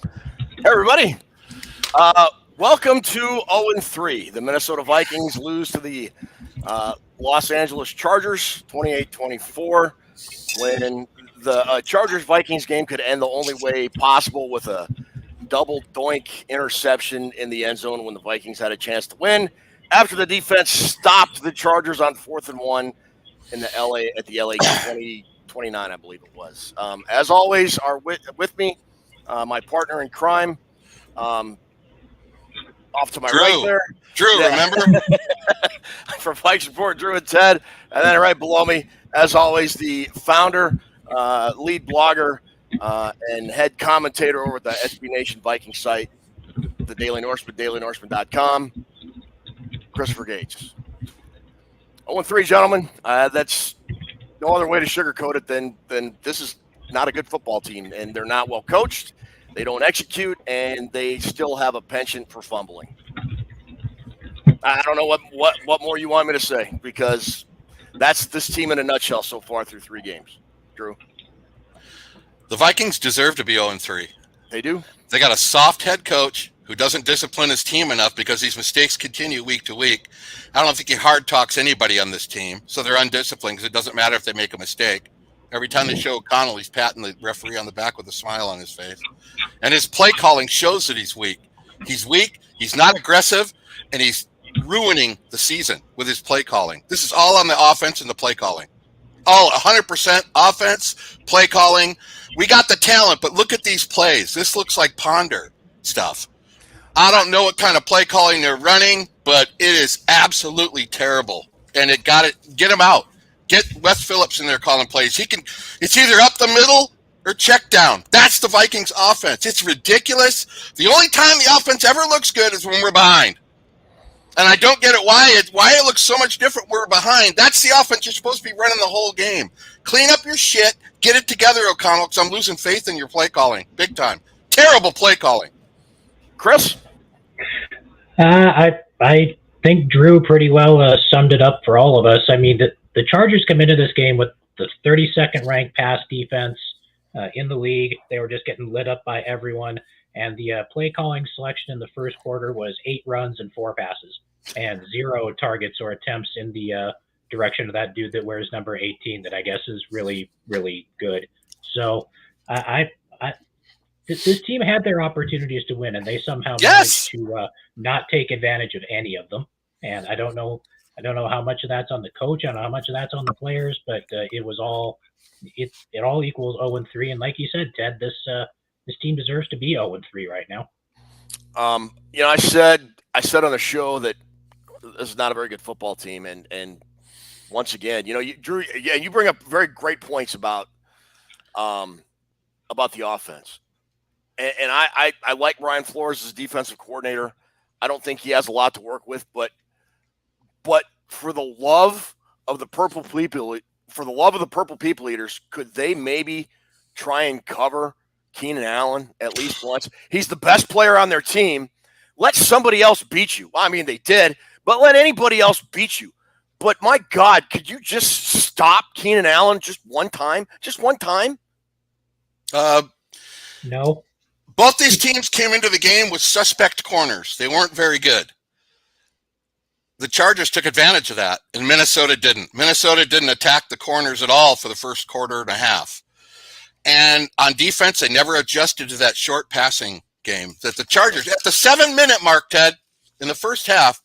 Hey, everybody. Welcome to 0-3. The Minnesota Vikings lose to the Los Angeles Chargers 28-24 when the Chargers-Vikings game could end the only way possible with a double doink interception in the end zone when the Vikings had a chance to win after the defense stopped the Chargers on 4th and 1 in the LA 29, I believe it was. As always, are with me, my partner in crime, off to my right there. Drew, remember? From Vikes Report, Drew and Ted. And then right below me, as always, the founder, lead blogger, and head commentator over at the SB Nation Viking site, the Daily Norseman, dailynorseman.com, Christopher Gates. 0-3, gentlemen. That's no other way to sugarcoat it than this is not a good football team, and they're not well coached. They don't execute, and they still have a penchant for fumbling. I don't know what more you want me to say, because that's this team in a nutshell so far through 3 games. Drew? The Vikings deserve to be 0-3. They do? They got a soft head coach who doesn't discipline his team enough because these mistakes continue week to week. I don't think he hard talks anybody on this team, so they're undisciplined because it doesn't matter if they make a mistake. Every time they show O'Connell, he's patting the referee on the back with a smile on his face. And his play calling shows that he's weak. He's weak, he's not aggressive, and he's ruining the season with his play calling. This is all on the offense and the play calling. All 100% offense, play calling. We got the talent, but look at these plays. This looks like Ponder stuff. I don't know what kind of play calling they're running, but it is absolutely terrible. And get him out. Get Wes Phillips in there calling plays. It's either up the middle or check down. That's the Vikings offense. It's ridiculous. The only time the offense ever looks good is when we're behind. And I don't get it why it looks so much different when we're behind. That's the offense you're supposed to be running the whole game. Clean up your shit. Get it together, O'Connell, because I'm losing faith in your play calling. Big time. Terrible play calling. Chris? I think Drew pretty well summed it up for all of us. I mean, the Chargers come into this game with the 32nd ranked pass defense in the league. They were just getting lit up by everyone. And the play calling selection in the first quarter was 8 runs and 4 passes and 0 targets or attempts in the direction of that dude that wears number 18 that I guess is really, really good. So this team had their opportunities to win, and they somehow managed to not take advantage of any of them. And I don't know how much of that's on the coach. I don't know how much of that's on the players, but it all equals 0-3. And like you said, Ted, this team deserves to be 0-3 right now. I said on the show that this is not a very good football team, and once again, Drew, you bring up very great points about the offense, and I like Brian Flores as defensive coordinator. I don't think he has a lot to work with, but for the love of the purple people eaters, could they maybe try and cover Keenan Allen at least once? He's the best player on their team. Let somebody else beat you. I mean, they did, but let anybody else beat you. But my God, could you just stop Keenan Allen just one time? Just one time? No. Both these teams came into the game with suspect corners. They weren't very good. The Chargers took advantage of that, and Minnesota didn't. Minnesota didn't attack the corners at all for the first quarter and a half. And on defense, they never adjusted to that short passing game. That the Chargers, at the 7-minute mark, Ted, in the first half,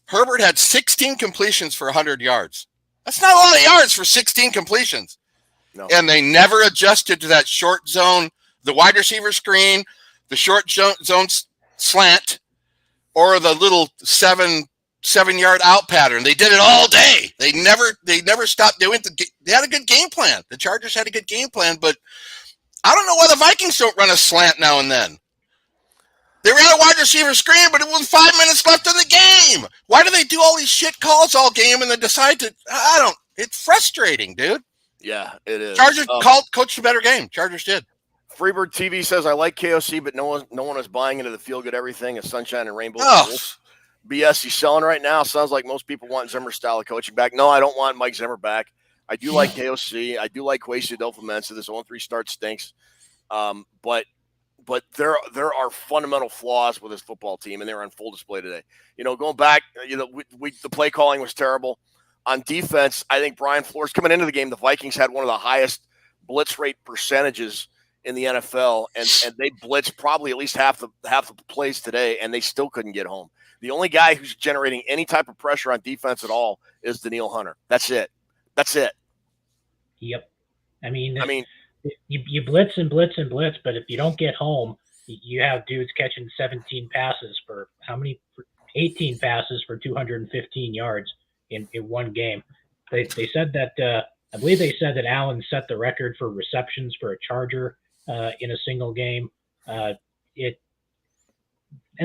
Herbert had 16 completions for 100 yards. That's not a lot of yards for 16 completions. No. And they never adjusted to that short zone, the wide receiver screen, the short zone slant, or the little 7-yard out pattern. They did it all day. They never stopped. They had a good game plan. The Chargers had a good game plan, but I don't know why the Vikings don't run a slant now and then. They ran a wide receiver screen, but it was 5 minutes left in the game. Why do they do all these shit calls all game and then decide to? It's frustrating, dude. Yeah, it is. Chargers coached a better game. Chargers did. Freebird TV says, I like KOC, but no one is buying into the feel-good everything of sunshine and rainbows. BS he's selling right now. Sounds like most people want Zimmer's style of coaching back. No, I don't want Mike Zimmer back. I do like KOC. I do like Kwesi Adolfo-Mensah. This 0-3 start stinks. But but there are fundamental flaws with this football team, and they're on full display today. Going back, the play calling was terrible. On defense, I think Brian Flores coming into the game, the Vikings had one of the highest blitz rate percentages in the NFL, and they blitzed probably at least half the plays today, and they still couldn't get home. The only guy who's generating any type of pressure on defense at all is Danielle Hunter. That's it. Yep. I mean, you blitz and blitz and blitz, but if you don't get home, you have dudes catching 17 passes for 18 passes for 215 yards in one game. They said that I believe they said that Allen set the record for receptions for a Charger in a single game. And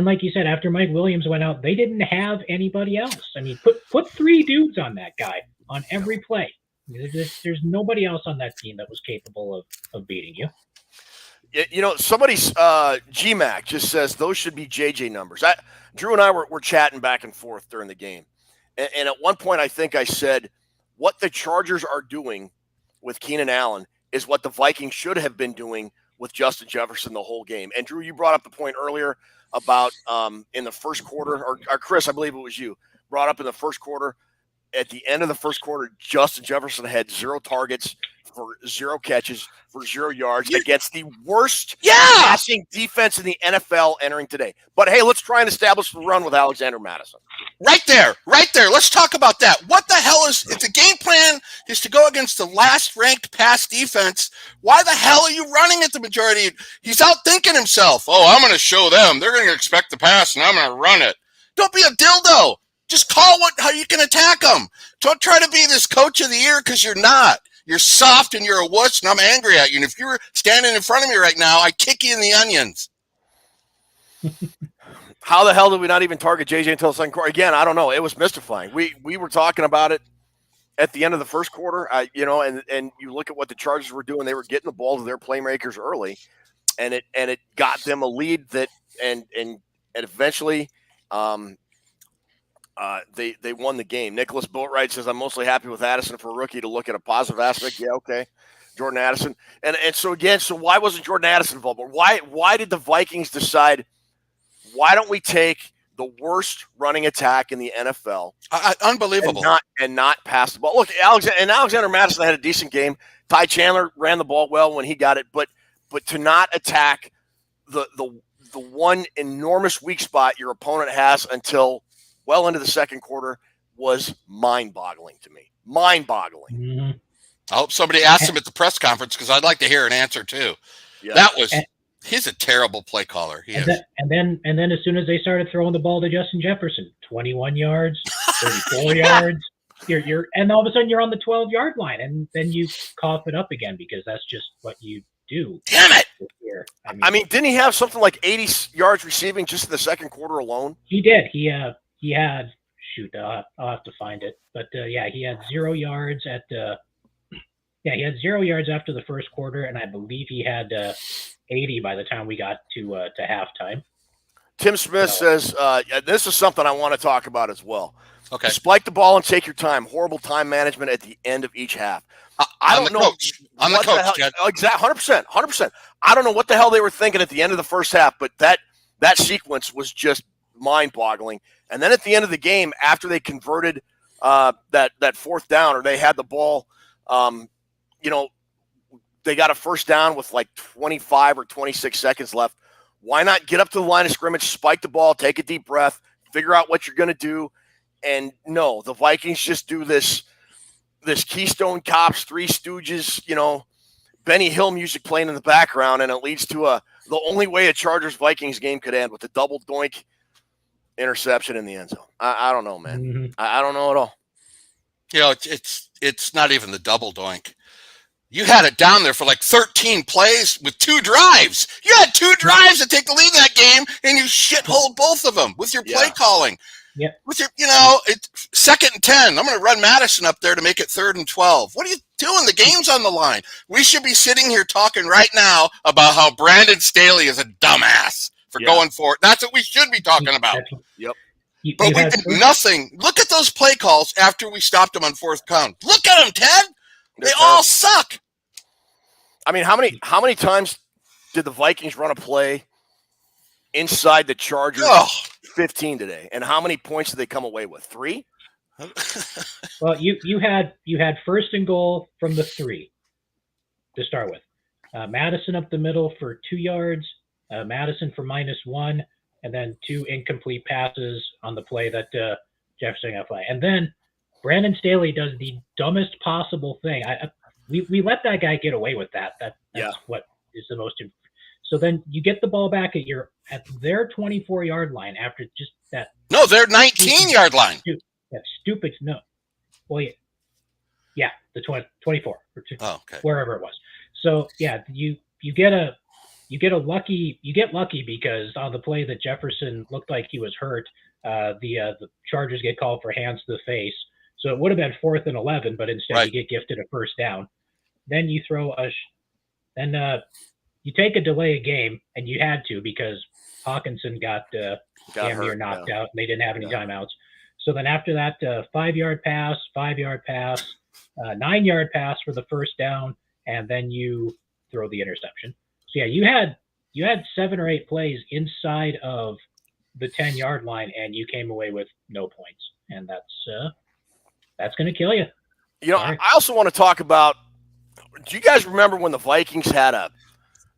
like you said, after Mike Williams went out, they didn't have anybody else. I mean, put 3 dudes on that guy on every play. There's nobody else on that team that was capable of beating you. Somebody's GMAC just says those should be JJ numbers. Drew and I were chatting back and forth during the game. And at one point, I think I said, what the Chargers are doing with Keenan Allen is what the Vikings should have been doing with Justin Jefferson the whole game. And Drew, you brought up the point earlier about in the first quarter, or Chris, I believe it was you, brought up in the first quarter. At the end of the first quarter, Justin Jefferson had 0 targets for 0 catches for 0 yards against the worst passing defense in the NFL entering today. But hey, let's try and establish the run with Alexander Mattison. Right there. Let's talk about that. What the hell if the game plan is to go against the last ranked pass defense, why the hell are you running at the majority? He's out thinking himself. Oh, I'm going to show them. They're going to expect the pass and I'm going to run it. Don't be a dildo. Just call how you can attack them. Don't try to be this coach of the year because you're not. You're soft and you're a wuss, and I'm angry at you. And if you were standing in front of me right now, I'd kick you in the onions. How the hell did we not even target JJ until the second quarter? Again, I don't know. It was mystifying. We were talking about it at the end of the first quarter, and you look at what the Chargers were doing. They were getting the ball to their playmakers early, and it got them a lead that and eventually they won the game. Nicholas Boatwright says, I'm mostly happy with Addison for a rookie to look at a positive aspect. Yeah, okay. Jordan Addison. And so why wasn't Jordan Addison involved? Why did the Vikings decide, why don't we take the worst running attack in the NFL? Unbelievable. And not pass the ball. Look, Alexander Mattison had a decent game. Ty Chandler ran the ball well when he got it, but to not attack the one enormous weak spot your opponent has until well into the second quarter was mind-boggling to me. Mind-boggling. Mm-hmm. I hope somebody asks him at the press conference because I'd like to hear an answer too. Yeah. He's a terrible play caller. He is. And then as soon as they started throwing the ball to Justin Jefferson, 21 yards, 34 yards, and all of a sudden you're on the 12-yard line, and then you cough it up again because that's just what you do. Damn it! I mean, didn't he have something like 80 yards receiving just in the second quarter alone? He did. He had, I'll have to find it. But he had 0 yards he had 0 yards after the first quarter, and I believe he had 80 by the time we got to halftime. Tim Smith says, this is something I want to talk about as well. Okay. Spike the ball and take your time. Horrible time management at the end of each half. I don't know. I'm the coach, Chad. Exactly, 100%. I don't know what the hell they were thinking at the end of the first half, but that sequence was just mind-boggling. And then at the end of the game, after they converted that fourth down, or they had the ball, they got a first down with like 25 or 26 seconds left. Why not get up to the line of scrimmage, spike the ball, take a deep breath, figure out what you're going to do? And no, the Vikings just do this Keystone Cops, Three Stooges, Benny Hill music playing in the background, and it leads to the only way a Chargers-Vikings game could end, with a double doink interception in the end zone. I don't know, man. Mm-hmm. I don't know at all. It's not even the double doink. You had it down there for like 13 plays with 2 drives. You had 2 drives to take the lead in that game, and you shitholed both of them with your play calling. Yeah. With your, it's 2nd and 10. I'm going to run Madison up there to make it 3rd and 12. What are you doing? The game's on the line. We should be sitting here talking right now about how Brandon Staley is a dumbass for going for it. That's what we should be talking about. Yep. But we did nothing. Look at those play calls after we stopped them on 4th down. Look at them, Ted. They all suck. I mean, how many times did the Vikings run a play inside the Chargers 15 today? And how many points did they come away with? 3? Well, you had first and goal from the 3 to start with. Madison up the middle for 2 yards, Madison for -1, and then 2 incomplete passes on the play that Jefferson got flagged. And then Brandon Staley does the dumbest possible thing. We let that guy get away with that. That's what is the most. So then you get the ball back at their 24-yard line after just that. No, their 19-yard line. That stupid no. Well, yeah, the 24 or wherever it was. So yeah, you get lucky because on the play that Jefferson looked like he was hurt, the Chargers get called for hands to the face. So it would have been 4th and 11, but instead you get gifted a first down. Then you throw you take a delay of game, and you had to because Hawkinson got damn near knocked out, and they didn't have any timeouts. So then after that, 5-yard pass, 5-yard pass, 9-yard pass for the first down, and then you throw the interception. So yeah, you had 7 or 8 plays inside of the 10-yard line, and you came away with no points, and that's going to kill you. I also want to talk about. Do you guys remember when the Vikings had a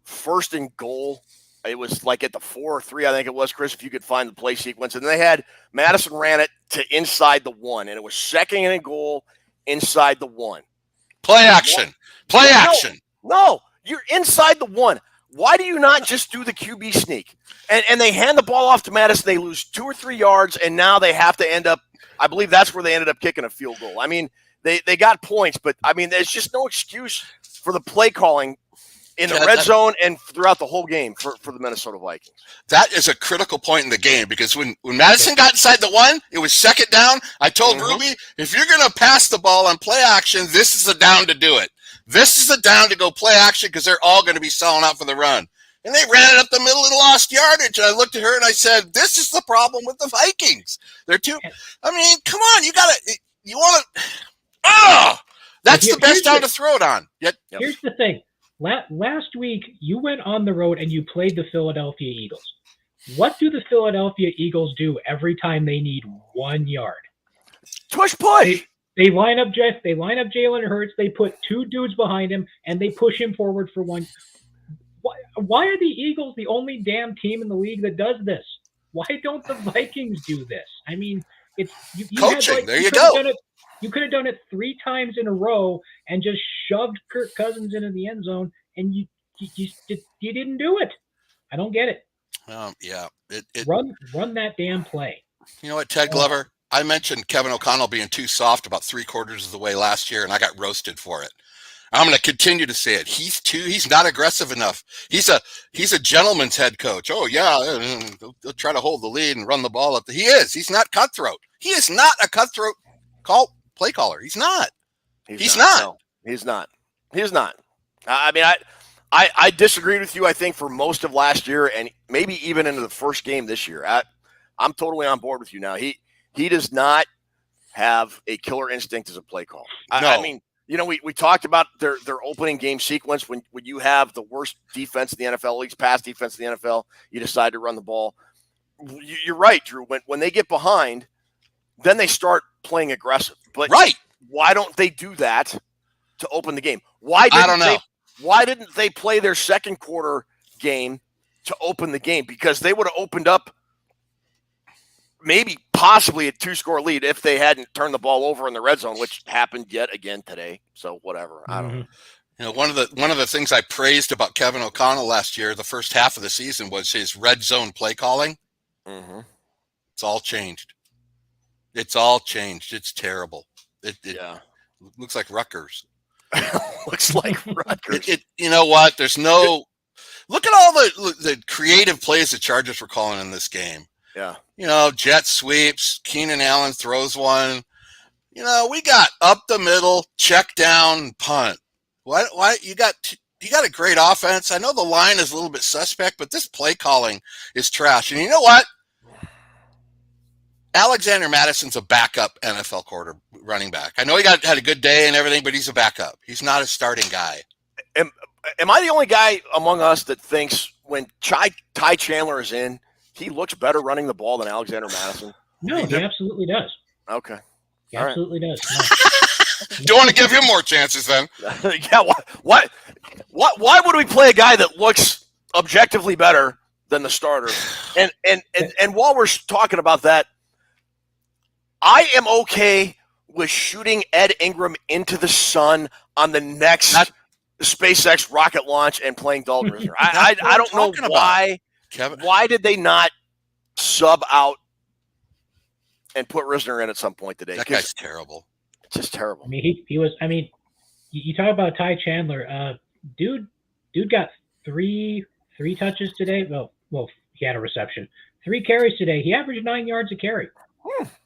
first and goal? It was like at the 4 or 3, I think it was, Chris, if you could find the play sequence. And they had Madison ran it to inside the 1, and it was 2nd and goal inside the 1. Play action. Play action. No, you're inside the 1. Why do you not just do the QB sneak? And they hand the ball off to Madison. They lose 2 or 3 yards, and now they have to end up – I believe that's where they ended up kicking a field goal. I mean, they got points, but, I mean, there's just no excuse for the play calling in the red zone and throughout the whole game for the Minnesota Vikings. That is a critical point in the game because when Madison got inside the 1, it was 2nd down. I told Ruby, if you're going to pass the ball on play action, this is the down to do it. This is the down to go play action because they're all going to be selling out for the run. And they ran it up the middle and lost yardage. And I looked at her and I said, this is the problem with the Vikings. They're too – I mean, come on. You want to – that's the best down to throw it on. Here's the thing. Last week, you went on the road and you played the Philadelphia Eagles. What do the Philadelphia Eagles do every time they need 1 yard? Push. They line up Jalen Hurts. They put 2 dudes behind him, and they push him forward for 1. Why are the Eagles the only damn team in the league that does this? Why don't the Vikings do this? I mean, it's you coaching. There you go. You could have done it 3 times in a row and just shoved Kirk Cousins into the end zone, and you didn't do it. I don't get it. Run that damn play. You know what, Ted Glover? I mentioned Kevin O'Connell being too soft about 3/4 of the way last year, and I got roasted for it. I'm going to continue to say it. He's not aggressive enough. He's a gentleman's head coach. Oh yeah, he'll try to hold the lead and run the ball up. He's not cutthroat. He is not a cutthroat play caller. He's not. He's not. No, he's not. I mean, I disagreed with you, I think, for most of last year and maybe even into the first game this year. I'm totally on board with you now. He does not have a killer instinct as a play caller. No. I mean, we talked about their opening game sequence when you have the worst defense in the NFL, league's pass defense in the NFL, you decide to run the ball. You're right, Drew. When they get behind, then they start playing aggressive. But why don't they do that to open the game? Why didn't they play their second quarter game to open the game? Because they would have opened up maybe possibly a 2-score lead if they hadn't turned the ball over in the red zone, which happened yet again today. So whatever. I don't know. One of the things I praised about Kevin O'Connell last year, the first half of the season, was his red zone play calling. Mm-hmm. It's all changed. It's terrible. It looks like Rutgers. Looks like Rutgers. You know what? There's no – look at all the creative plays the Chargers were calling in this game. Yeah. Jet sweeps. Keenan Allen throws one. We got up the middle, check down, punt. Why you got a great offense. I know the line is a little bit suspect, but this play calling is trash. And you know what? Alexander Madison's a backup NFL running back. I know he had a good day and everything, but he's a backup. He's not a starting guy. And am I the only guy among us that thinks when Ty Chandler is in, he looks better running the ball than Alexander Madison? No, he absolutely does. Okay. He All absolutely does. No. Do you want to give him more chances then? Yeah. Why would we play a guy that looks objectively better than the starter? And while we're talking about that, I am okay with shooting Ed Ingram into the sun on the next SpaceX rocket launch and playing Dalton Risner. I don't know why. Kevin. Why did they not sub out and put Risner in at some point today? That guy's terrible. It's just terrible. I mean, he was. I mean, you talk about Ty Chandler. Dude got three touches today. Well, he had a reception. 3 carries today. He averaged 9 yards a carry.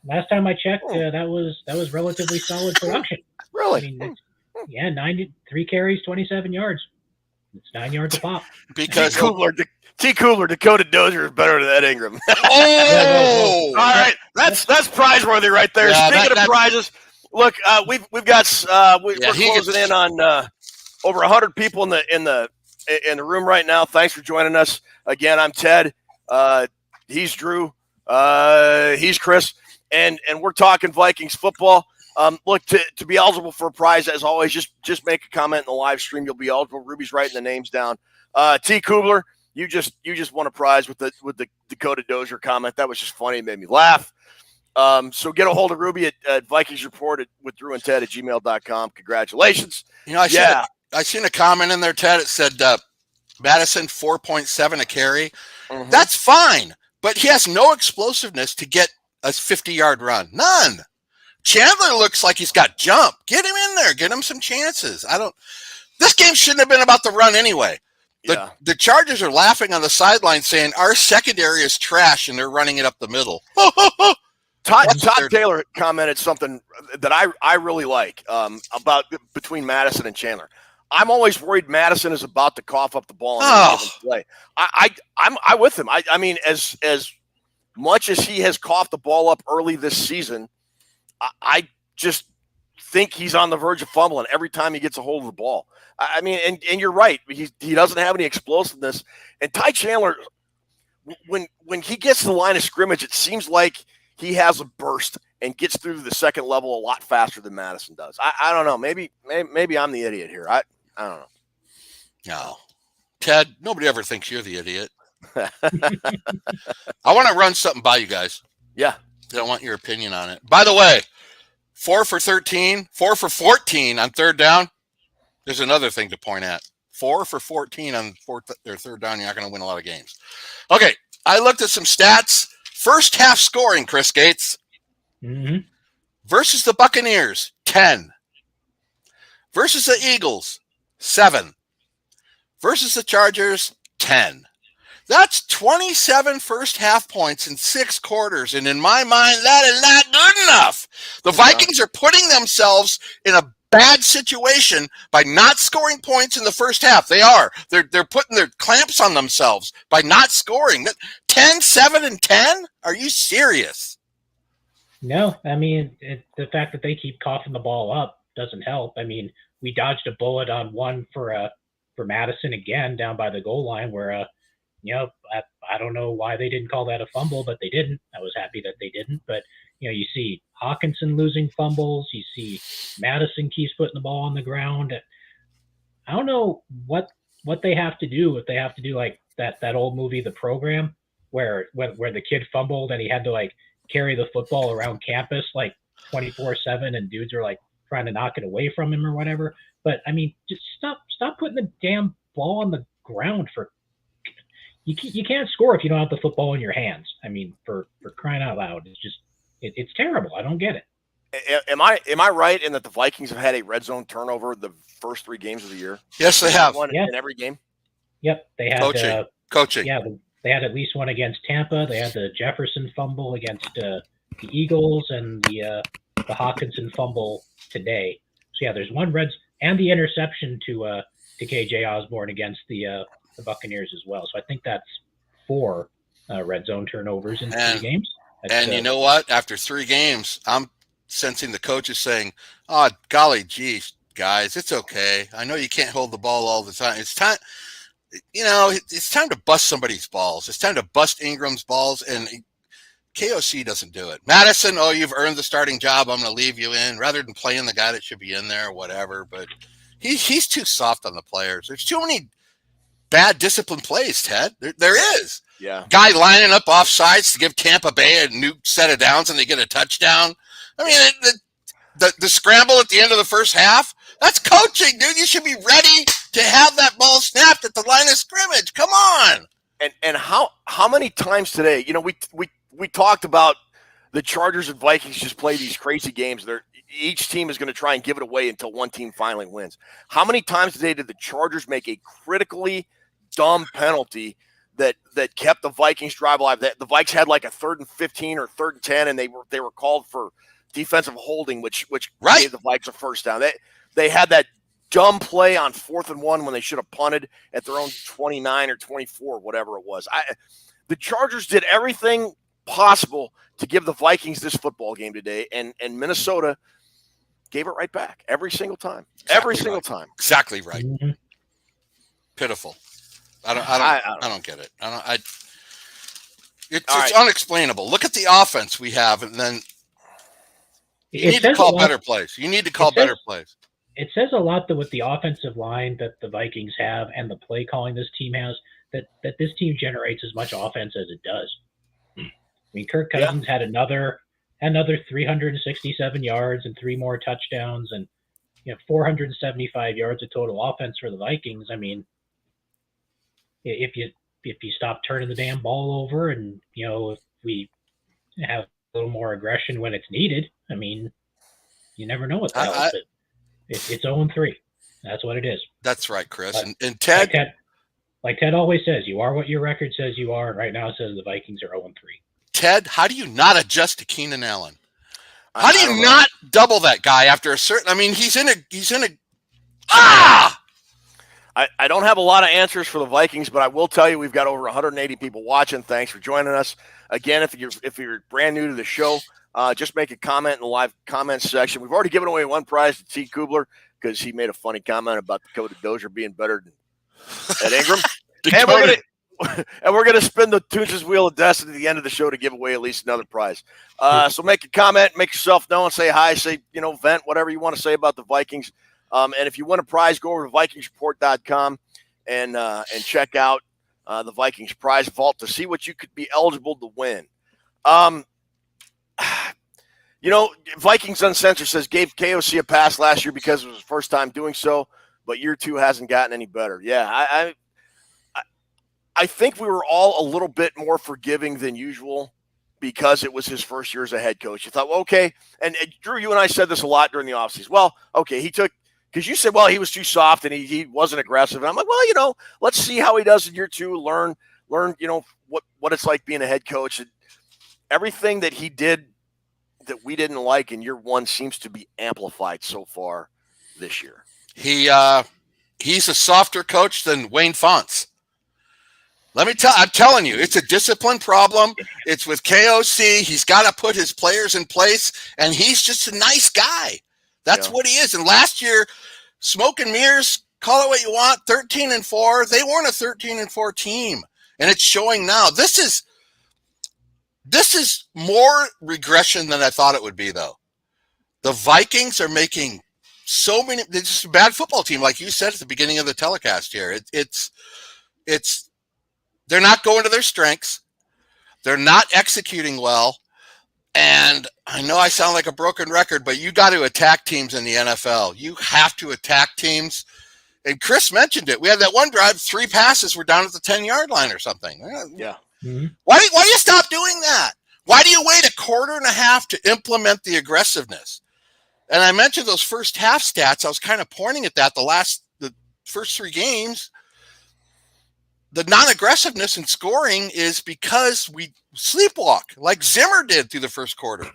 Last time I checked, that was relatively solid production. Really? I mean, 3 carries, 27 yards. It's 9 yards a pop. Because T. Coogler, Dakota Dozier is better than Ed Ingram. Oh, all right, that's prizeworthy right there. Yeah, Speaking of prizes, look, we're closing in on over 100 people in the room right now. Thanks for joining us again. I'm Ted. He's Drew. He's Chris, and we're talking Vikings football. Look, to be eligible for a prize, as always, just make a comment in the live stream. You'll be eligible. Ruby's writing the names down. T. Coogler, you just won a prize with the Dakota Dozier comment. That was just funny. It made me laugh. So get a hold of Ruby at Vikings Report with Drew and Ted at gmail.com. Congratulations. I seen a comment in there, Ted. It said Madison 4.7 a carry. Mm-hmm. That's fine, but he has no explosiveness to get a 50-yard run. None. Chandler looks like he's got jump. Get him in there. Get him some chances. This game shouldn't have been about the run anyway. The Chargers are laughing on the sideline saying our secondary is trash and they're running it up the middle. Todd Taylor commented something that I really like about between Madison and Chandler. I'm always worried Madison is about to cough up the ball and play. I'm with him. I mean, as much as he has coughed the ball up early this season, I just think he's on the verge of fumbling every time he gets a hold of the ball. I mean, and you're right. He doesn't have any explosiveness. And Ty Chandler, when he gets to the line of scrimmage, it seems like he has a burst and gets through to the second level a lot faster than Madison does. I don't know. Maybe I'm the idiot here. I don't know. No. Ted, nobody ever thinks you're the idiot. I want to run something by you guys. Yeah. I want your opinion on it. By the way, 4 for 13, 4 for 14 on third down. There's another thing to point at. 4 for 14 on third down. You're not going to win a lot of games. Okay. I looked at some stats. First half scoring, Chris Gates. Mm-hmm. Versus the Buccaneers, 10. Versus the Eagles, 7. Versus the Chargers, 10. That's 27 first half points in 6 quarters. And in my mind, that is not good enough. The Vikings are putting themselves in a bad situation by not scoring points in the first half. They are. They're putting their clamps on themselves by not scoring. 10, 7, and 10? Are you serious? No, I mean, the fact that they keep coughing the ball up doesn't help. I mean, we dodged a bullet on one for Madison again down by the goal line where, I don't know why they didn't call that a fumble, but they didn't. I was happy that they didn't. But, you see Hawkinson losing fumbles. You see Madison keeps putting the ball on the ground. I don't know what they have to do. If they have to do like that old movie, The Program, where the kid fumbled and he had to like carry the football around campus like 24/7 and dudes are like trying to knock it away from him or whatever. But I mean, just stop putting the damn ball on the ground you can't score if you don't have the football in your hands. I mean, for crying out loud, it's terrible. I don't get it. Am I right in that the Vikings have had a red zone turnover the first 3 games of the year? Yes, they have. One in every game? Yep. They had coaching. Yeah, they had at least one against Tampa. They had the Jefferson fumble against the Eagles and the Hawkinson fumble today. So yeah, there's one and the interception to KJ Osborne against the Buccaneers as well. So I think that's 4 red zone turnovers in 3 games. And you know what? After 3 games, I'm sensing the coach is saying, "Oh, golly, geez, guys. It's okay. I know you can't hold the ball all the time. It's time, it's time to bust somebody's balls. It's time to bust Ingram's balls, and KOC doesn't do it. Madison, you've earned the starting job. I'm going to leave you in rather than playing the guy that should be in there or whatever. But he's too soft on the players. There's too many bad discipline plays, Ted. There is. Yeah. Guy lining up off sides to give Tampa Bay a new set of downs and they get a touchdown. I mean, the scramble at the end of the first half, that's coaching, dude. You should be ready to have that ball snapped at the line of scrimmage. Come on. And how many times today, we talked about the Chargers and Vikings just play these crazy games. Each team is going to try and give it away until one team finally wins. How many times today did the Chargers make a critically dumb penalty that kept the Vikings drive alive? The Vikes had like a 3rd and 15 or 3rd and 10, and they were called for defensive holding, which gave the Vikes a first down. They had that dumb play on 4th and 1 when they should have punted at their own 29 or 24, whatever it was. The Chargers did everything possible to give the Vikings this football game today, and Minnesota gave it right back every single time. Every single time. Exactly right. Mm-hmm. Pitiful. I don't get it. It's unexplainable. Look at the offense we have, and then you need to call better plays. You need to call better plays. It says a lot that with the offensive line that the Vikings have and the play calling this team has, that this team generates as much offense as it does. I mean, Kirk Cousins had another 367 yards and 3 more touchdowns, and 475 yards of total offense for the Vikings. I mean, if you stop turning the damn ball over, and if we have a little more aggression when it's needed, I mean, you never know what the hell it's 0-3. That's what it is. That's right, Chris. And Ted, like Ted always says, you are what your record says you are. And right now it says the Vikings are 0-3. Ted, how do you not adjust to Keenan Allen? How do you not double that guy after a certain? I mean, he's in a. I don't have a lot of answers for the Vikings, but I will tell you we've got over 180 people watching. Thanks for joining us. Again, if you're brand new to the show, just make a comment in the live comments section. We've already given away one prize to T. Kubler because he made a funny comment about Dakota Dozier being better than Ed Ingram. And we're gonna spin the Toons' Wheel of Destiny at the end of the show to give away at least another prize. So make a comment, make yourself known, say hi, say vent whatever you want to say about the Vikings. And if you win a prize, go over to VikingsReport.com and check out the Vikings prize vault to see what you could be eligible to win. Vikings Uncensored says gave KOC a pass last year because it was his first time doing so, but year 2 hasn't gotten any better. Yeah, I think we were all a little bit more forgiving than usual because it was his first year as a head coach. You thought, well, okay. And Drew, you and I said this a lot during the offseason. Well, okay, because you said, well, he was too soft and he wasn't aggressive. And I'm like, well, let's see how he does in year 2, learn, what it's like being a head coach. And everything that he did that we didn't like in year 1 seems to be amplified so far this year. He's a softer coach than Wayne Fonts. I'm telling you, it's a discipline problem. It's with KOC. He's got to put his players in place, and he's just a nice guy. That's what he is. And last year, smoke and mirrors, call it what you want, 13-4. They weren't a 13-4 team, and it's showing now. This is more regression than I thought it would be, though. The Vikings are making so many. They're just a bad football team, like you said at the beginning of the telecast here. It's. They're not going to their strengths. They're not executing well. And I know I sound like a broken record, but you got to attack teams in the NFL. You have to attack teams. And Chris mentioned it. We had that one drive, 3 passes were down at the 10-yard line or something. Yeah. Mm-hmm. Why do you stop doing that? Why do you wait a quarter and a half to implement the aggressiveness? And I mentioned those first half stats. I was kind of pointing at that the first 3 games. The non-aggressiveness in scoring is because we sleepwalk like Zimmer did through the first quarter.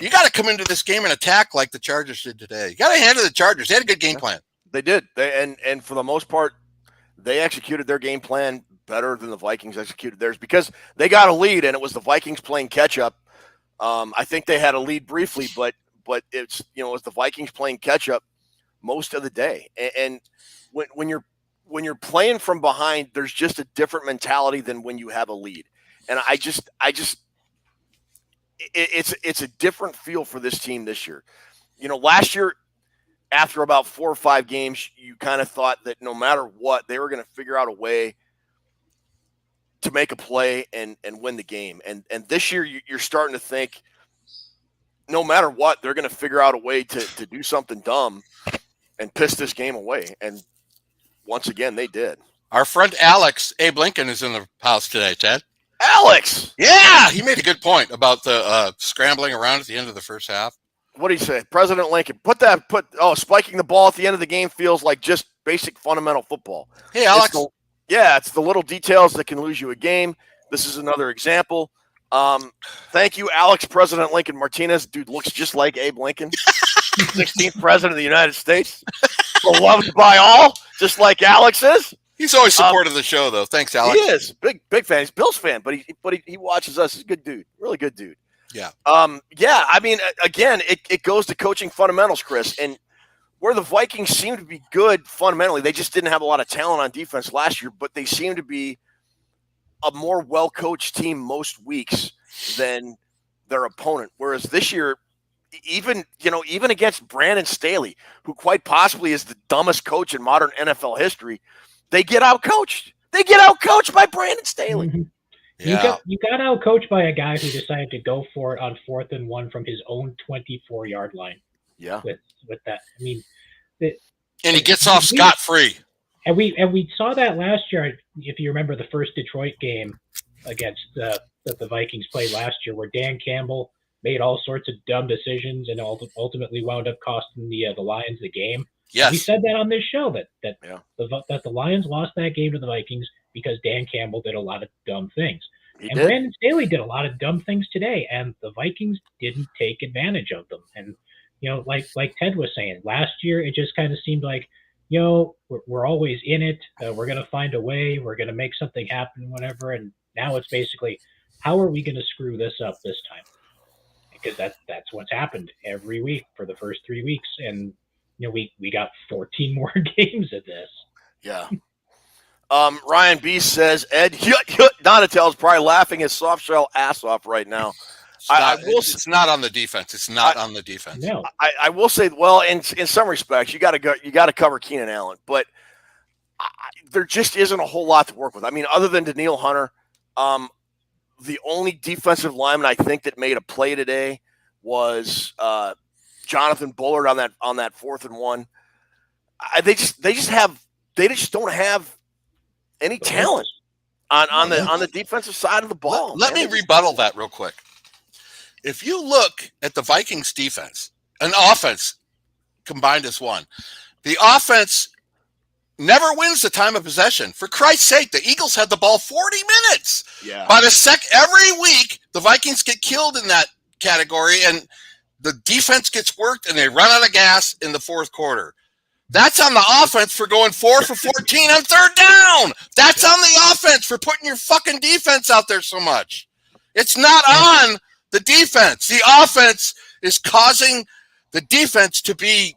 You got to come into this game and attack like the Chargers did today. You got to hand it to the Chargers. They had a good game plan. They did. And for the most part, they executed their game plan better than the Vikings executed theirs because they got a lead and it was the Vikings playing catch up. I think they had a lead briefly, but it's it was the Vikings playing catch up most of the day. And when you're playing from behind, there's just a different mentality than when you have a lead. And it's a different feel for this team this year. Last year, after about 4 or 5 games, you kind of thought that no matter what, they were going to figure out a way to make a play and win the game. And this year, you're starting to think, no matter what, they're going to figure out a way to do something dumb and piss this game away. And once again, they did. Our friend Alex, Abe Lincoln, is in the house today, Ted. Alex! Yeah, he made a good point about the scrambling around at the end of the first half. What did he say? President Lincoln, spiking the ball at the end of the game feels like just basic fundamental football. Hey, Alex. It's the little details that can lose you a game. This is another example. Thank you, Alex. President Lincoln Martinez. Dude looks just like Abe Lincoln. 16th president of the United States. Beloved by all, just like Alex is. He's always supportive of the show, though. Thanks, Alex. He is. Big fan. He's a Bills fan, but he watches us. He's a good dude. Really good dude. Yeah. I mean, again, it goes to coaching fundamentals, Chris. And where the Vikings seem to be good fundamentally, they just didn't have a lot of talent on defense last year, but they seem to be a more well-coached team most weeks than their opponent. Whereas this year, even against Brandon Staley, who quite possibly is the dumbest coach in modern NFL history, they get out-coached. They get out-coached by Brandon Staley. Mm-hmm. Yeah. You got out-coached by a guy who decided to go for it on 4th and 1 from his own 24-yard line. Yeah. With that, I mean, and he gets off scot-free. And we saw that last year. If you remember the first Detroit game against that the Vikings played last year, where Dan Campbell made all sorts of dumb decisions and ultimately wound up costing the Lions the game. Yes, we said that on this show that the Lions lost that game to the Vikings because Dan Campbell did a lot of dumb things. Brandon Staley did a lot of dumb things today, and the Vikings didn't take advantage of them. And like Ted was saying, last year it just kind of seemed like, we're always in it. We're going to find a way. We're going to make something happen, whatever. And now it's basically, how are we going to screw this up this time? Because that's what's happened every week for the first 3 weeks. And, we got 14 more games of this. Yeah. Ryan B says, Ed, Donatel's probably laughing his soft shell ass off right now. It's not on the defense. It's not on the defense. No. I will say, well, in some respects, you got to cover Keenan Allen, but there just isn't a whole lot to work with. I mean, other than Danielle Hunter, the only defensive lineman I think that made a play today was Jonathan Bullard on that 4th and 1. They just don't have any talent on the defensive side of the ball. Let me rebuttal that real quick. If you look at the Vikings defense, an offense combined as one, the offense never wins the time of possession. For Christ's sake, the Eagles had the ball 40 minutes. Yeah. Every week, the Vikings get killed in that category, and the defense gets worked, and they run out of gas in the 4th quarter. That's on the offense for going 4 for 14 on 3rd down. That's on the offense for putting your fucking defense out there so much. It's not on the defense. The offense is causing the defense to be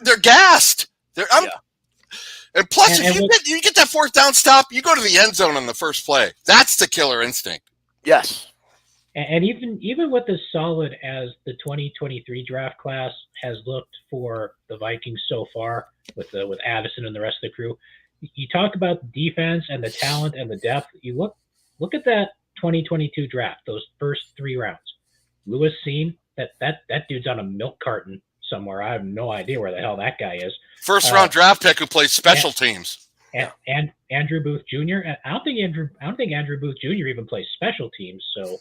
they're gassed. And plus, if you get that 4th down stop, you go to the end zone on the first play. That's the killer instinct. Yes. And even with as solid as the 2023 draft class has looked for the Vikings so far, with Addison and the rest of the crew, you talk about the defense and the talent and the depth. You look at that 2022 draft, those first 3 rounds. Lewis Seen, that dude's on a milk carton somewhere. I have no idea where the hell that guy is. First round draft pick who plays special teams. And Andrew Booth Jr. I don't think Andrew Booth Jr. even plays special teams, so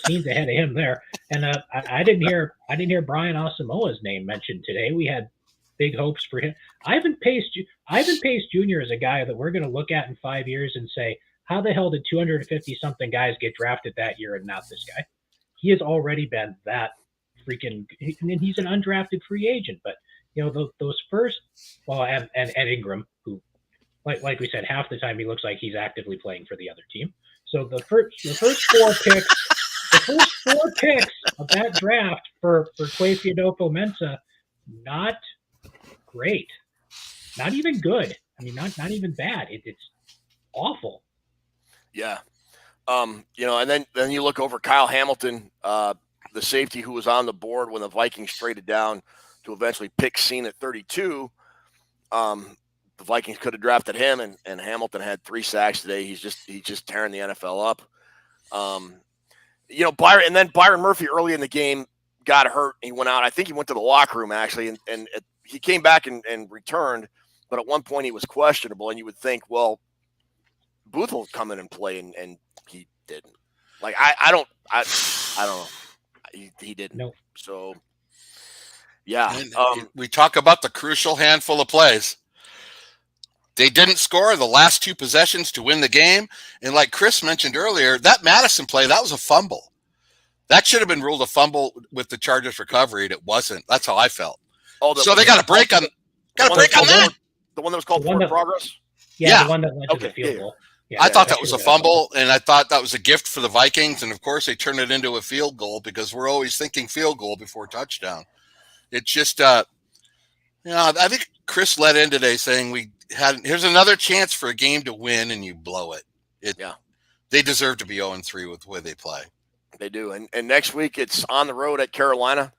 Seen's ahead of him there. And I didn't hear Brian Asamoah's name mentioned today. We had big hopes for him. Ivan Pace Jr. is a guy that we're going to look at in 5 years and say, how the hell did 250 something guys get drafted that year and not this guy? He has already been that freaking, and he's an undrafted free agent. But those first, and Ingram, who, like we said, half the time he looks like he's actively playing for the other team. So the first 4 picks of that draft for Kwesi Adofo-Mensah, not great. not even good. I mean, not even bad. It's awful. Yeah. And then you look over Kyle Hamilton, the safety who was on the board when the Vikings traded down to eventually pick Scene at 32. The Vikings could have drafted him, and Hamilton had 3 sacks today. He's just tearing the NFL up. Byron Murphy early in the game got hurt. He went out. I think he went to the locker room actually, and he came back and returned. But at one point he was questionable, and you would think, well, Booth will come in and play, and he didn't. Like I don't know. He didn't. Nope. So yeah. We talk about the crucial handful of plays. They didn't score the last 2 possessions to win the game. And like Chris mentioned earlier, that Madison play, that was a fumble. That should have been ruled a fumble with the Chargers recovery, and it wasn't. That's how I felt. So they got a break on that. The one that was called forward progress? Yeah, the one that went to the field goal. Yeah, I thought that was a fumble, and I thought that was a gift for the Vikings. And, of course, they turned it into a field goal because we're always thinking field goal before touchdown. It's just, I think Chris led in today saying here's another chance for a game to win, and you blow it. They deserve to be 0-3 with the way they play. They do. And next week it's on the road at Carolina,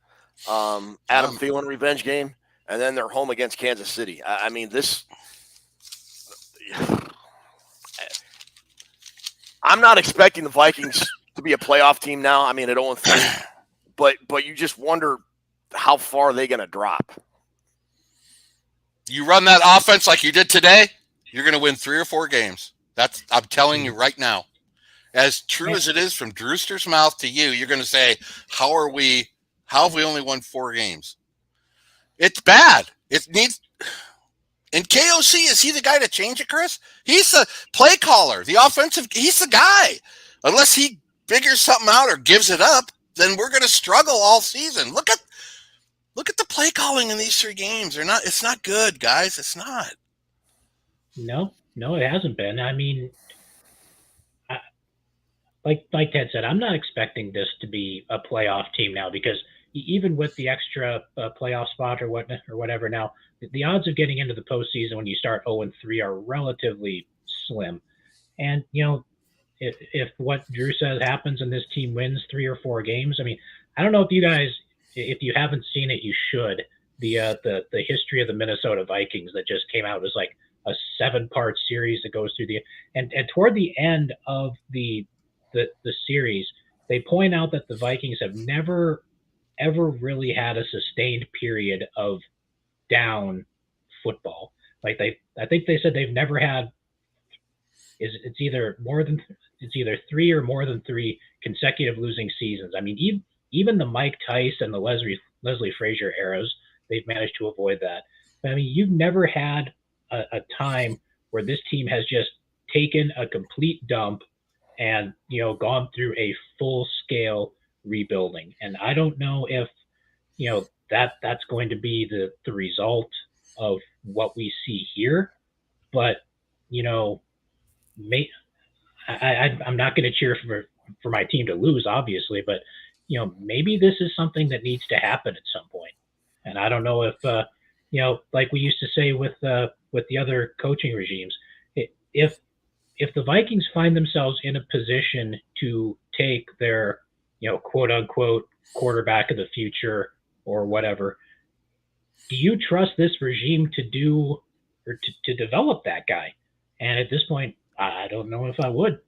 Adam Thielen revenge game, and then they're home against Kansas City. I mean, this – I'm not expecting the Vikings to be a playoff team now. I mean, at 0-3, but you just wonder how far are they going to drop. You run that offense like you did today, you're going to win 3 or 4 games. I'm telling you right now. As true as it is from Drewster's mouth to you, you're going to say, how have we only won 4 games? It's bad. It needs. And KOC, is he the guy to change it, Chris? He's the play caller, the offensive. He's the guy. Unless he figures something out or gives it up, then we're going to struggle all season. Look at the play calling in these 3 games. It's not good, guys. It's not. No, it hasn't been. I mean, like Ted said, I'm not expecting this to be a playoff team now because even with the extra playoff spot or whatever now, the odds of getting into the postseason when you start 0-3 are relatively slim. And, if what Drew says happens and this team wins 3 or 4 games, I mean, I don't know if you guys, if you haven't seen it, you should. The history of the Minnesota Vikings that just came out was like a 7-part series that goes through and toward the end of the series, they point out that the Vikings have never ever really had a sustained period of down football. Like I think they said they've never had. It's either 3 or more than 3 consecutive losing seasons. I mean, even the Mike Tice and the Leslie Frazier eras, they've managed to avoid that. But I mean, you've never had a time where this team has just taken a complete dump and gone through a full scale rebuilding. And I don't know if that's going to be the result of what we see here, but I'm not going to cheer for my team to lose, obviously, but maybe this is something that needs to happen at some point. And I don't know if like we used to say with the other coaching regimes, if the Vikings find themselves in a position to take their quote unquote quarterback of the future or whatever, do you trust this regime to do or to develop that guy? And at this point, I don't know if I would.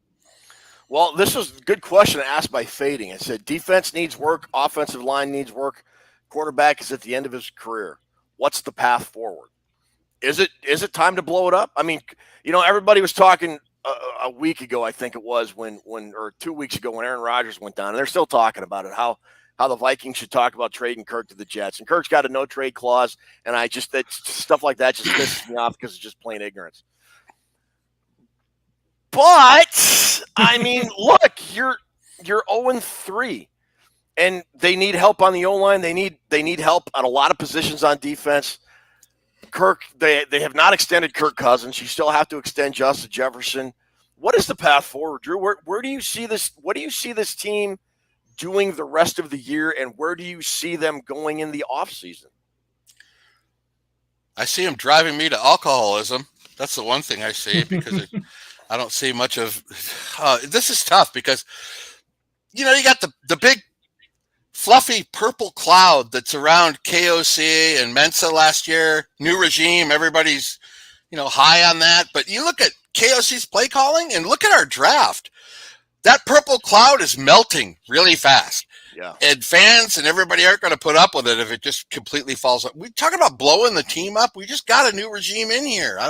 Well, this is a good question asked by Fading. It said defense needs work, offensive line needs work, quarterback is at the end of his career. What's the path forward? Is it time to blow it up? I mean, everybody was talking a week ago, I think it was, or 2 weeks ago when Aaron Rodgers went down, and they're still talking about it, how the Vikings should talk about trading Kirk to the Jets. And Kirk's got a no-trade clause, and stuff like that just pisses me off because it's just plain ignorance. But, I mean, look, you're 0-3, and they need help on the O-line. They need help on a lot of positions on defense. Kirk, they have not extended Kirk Cousins. You still have to extend Justin Jefferson. What is the path forward, Drew? Where do you see this? What do you see this team doing the rest of the year, and where do you see them going in the offseason? I see him driving me to alcoholism. That's the one thing I see because I don't see much of. This is tough because you got the big fluffy purple cloud that's around KOC and Mensa last year. New regime, everybody's high on that. But you look at KOC's play calling and look at our draft. That purple cloud is melting really fast. Yeah. And fans and everybody aren't going to put up with it if it just completely falls up. We talk about blowing the team up. We just got a new regime in here. I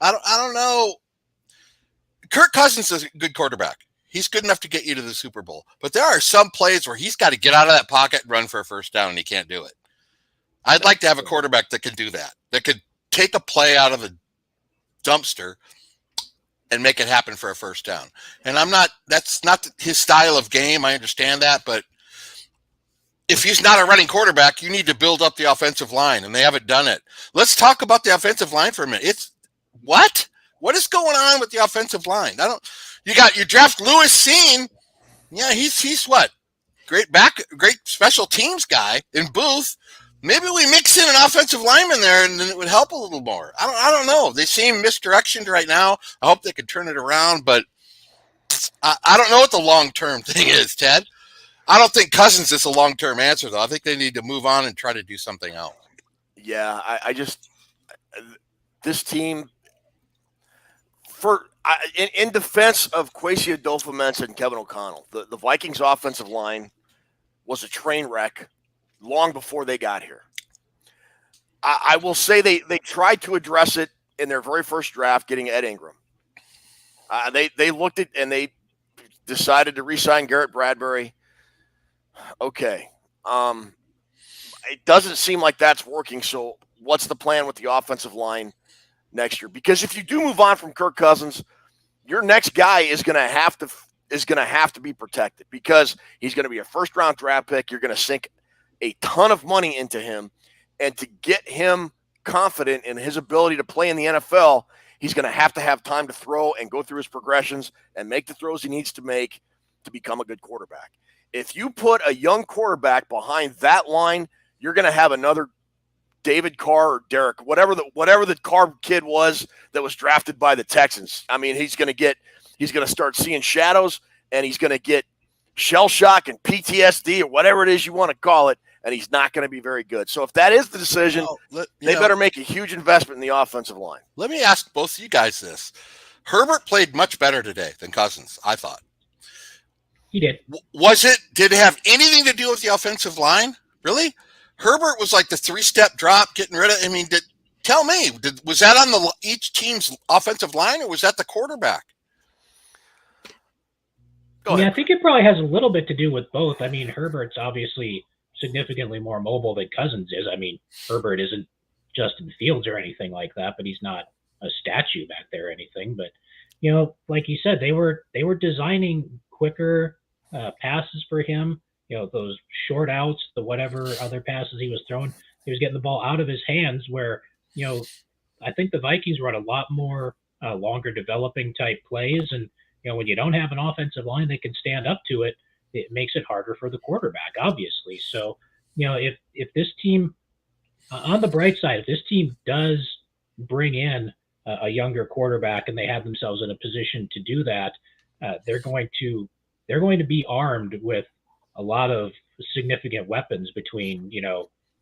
don't know. Kirk Cousins is a good quarterback. He's good enough to get you to the Super Bowl. But there are some plays where he's got to get out of that pocket and run for a first down, and he can't do it. I'd like to have a quarterback that can do that could take a play out of the dumpster and make it happen for a first down. And that's not his style of game. I understand that, but if he's not a running quarterback, you need to build up the offensive line, and they haven't done it. Let's talk about the offensive line for a minute. What is going on with the offensive line? You draft Lewis Cine. Yeah, he's what? Great special teams guy in Booth. Maybe we mix in an offensive lineman there, and then it would help a little more. I don't know. They seem misdirectioned right now. I hope they can turn it around, but I don't know what the long-term thing is, Ted. I don't think Cousins is a long-term answer, though. I think they need to move on and try to do something else. Yeah, this team, in defense of Kwesi Adolfo-Mensah and Kevin O'Connell, the Vikings offensive line was a train wreck long before they got here. I will say they tried to address it in their very first draft, getting Ed Ingram. They looked at and they decided to re-sign Garrett Bradbury. Okay. It doesn't seem like that's working. So what's the plan with the offensive line next year? Because if you do move on from Kirk Cousins, your next guy is going to have to be protected because he's going to be a first-round draft pick. You're going to sink a ton of money into him, and to get him confident in his ability to play in the NFL, he's going to have time to throw and go through his progressions and make the throws he needs to make to become a good quarterback. If you put a young quarterback behind that line, you're going to have another David Carr or Derek, whatever the Carr kid was that was drafted by the Texans. I mean, he's going to start seeing shadows, and he's going to get shell shock and PTSD or whatever it is you want to call it, and he's not going to be very good. So if that is the decision, they better make a huge investment in the offensive line. Let me ask both of you guys this. Herbert played much better today than Cousins, I thought. He did. Did it have anything to do with the offensive line? Really? Herbert was like the 3-step drop, getting rid of. I mean, tell me, was that on each team's offensive line, or was that the quarterback? I think it probably has a little bit to do with both. I mean, Herbert's obviously significantly more mobile than Cousins is. I mean, Herbert isn't Justin Fields or anything like that, but he's not a statue back there or anything. But like you said, they were designing quicker passes for him. Those short outs, the whatever other passes he was throwing, he was getting the ball out of his hands where, I think the Vikings run a lot more longer developing type plays. And, when you don't have an offensive line that can stand up to it, it makes it harder for the quarterback, obviously. So, if this team, on the bright side, if this team does bring in a younger quarterback and they have themselves in a position to do that, they're going to be armed with a lot of significant weapons between,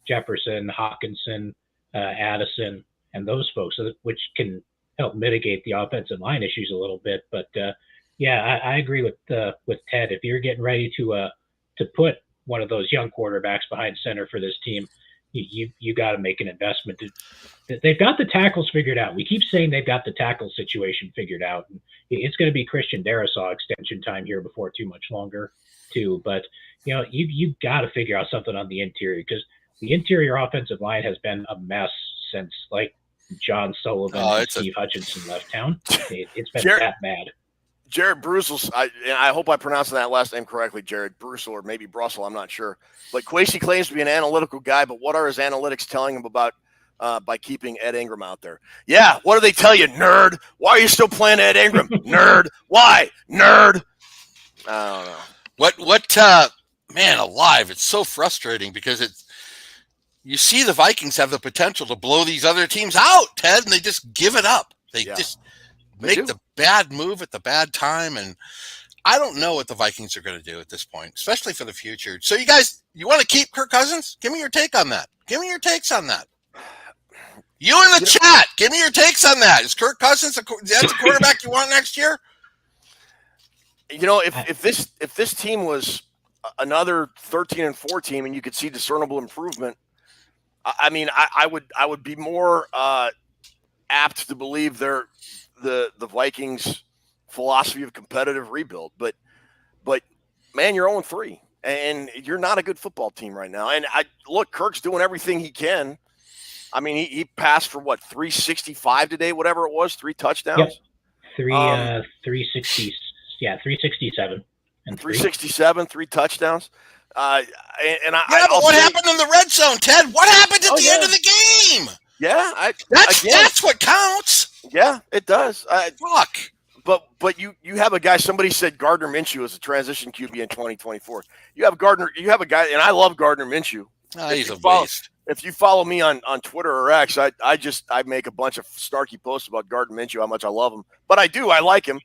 Jefferson, Hawkinson, Addison, and those folks, which can help mitigate the offensive line issues a little bit. But I agree with Ted. If you're getting ready to put one of those young quarterbacks behind center for this team, you got to make an investment. They've got the tackles figured out. We keep saying they've got the tackle situation figured out. And it's going to be Christian Darrisaw extension time here before too much longer, too. But you got to figure out something on the interior, because the interior offensive line has been a mess since like John Sullivan and Steve Hutchinson left town. It's been that bad. Jared Brussels, I hope I pronounced that last name correctly, Jared Brussel, or maybe Brussel, I'm not sure. But Kwesi claims to be an analytical guy, but what are his analytics telling him about by keeping Ed Ingram out there? Yeah, what do they tell you, nerd? Why are you still playing Ed Ingram? Nerd. Why? Nerd. I don't know. Man alive, it's so frustrating because You see the Vikings have the potential to blow these other teams out, Ted, and they just give it up. They just make the bad move at the bad time, and I don't know what the Vikings are going to do at this point, especially for the future. So you guys, you want to keep Kirk Cousins? Give me your take on that. Give me your takes on that. You in the chat, give me your takes on that. Is Kirk Cousins that's the quarterback you want next year? You know, if this team was another 13-4 team and you could see discernible improvement, I mean, I would be more apt to believe the Vikings' philosophy of competitive rebuild. But man, you're 0-3, and you're not a good football team right now. And look, Kirk's doing everything he can. I mean, he passed for 365 today, whatever it was, 3 touchdowns. Yep. 360. Yeah, 367 and 367, 3 touchdowns. But what happened in the red zone, Ted? What happened at the end of the game? Yeah, that's what counts. Yeah, it does. Fuck. But you have a guy. Somebody said Gardner Minshew is a transition QB in 2024. You have a guy, and I love Gardner Minshew. He's a waste. If you follow me on Twitter or X, I make a bunch of snarky posts about Gardner Minshew, how much I love him. But I like him.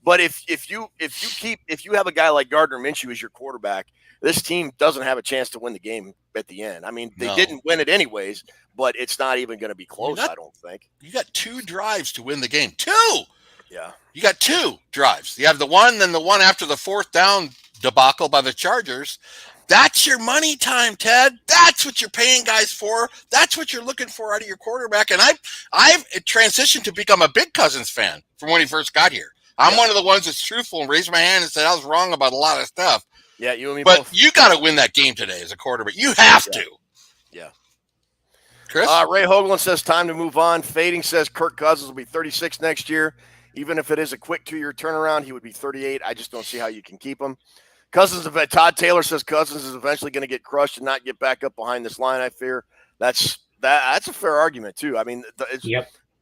But if you have a guy like Gardner Minshew as your quarterback, this team doesn't have a chance to win the game at the end. I mean, they didn't win it anyways, but it's not even going to be close. I don't think. You got 2 drives to win the game. 2. Yeah. You got 2 drives. You have the one, then the one after the 4th down debacle by the Chargers. That's your money time, Ted. That's what you're paying guys for. That's what you're looking for out of your quarterback. And I've transitioned to become a big Cousins fan from when he first got here. I'm one of the ones that's truthful and raised my hand and said I was wrong about a lot of stuff. Yeah, you and me both. But you got to win that game today as a quarterback. You have to. Yeah. Chris? Ray Hoagland says time to move on. Fading says Kirk Cousins will be 36 next year. Even if it is a quick 2-year turnaround, he would be 38. I just don't see how you can keep him. Todd Taylor says Cousins is eventually going to get crushed and not get back up behind this line, I fear. That's a fair argument, too. I mean,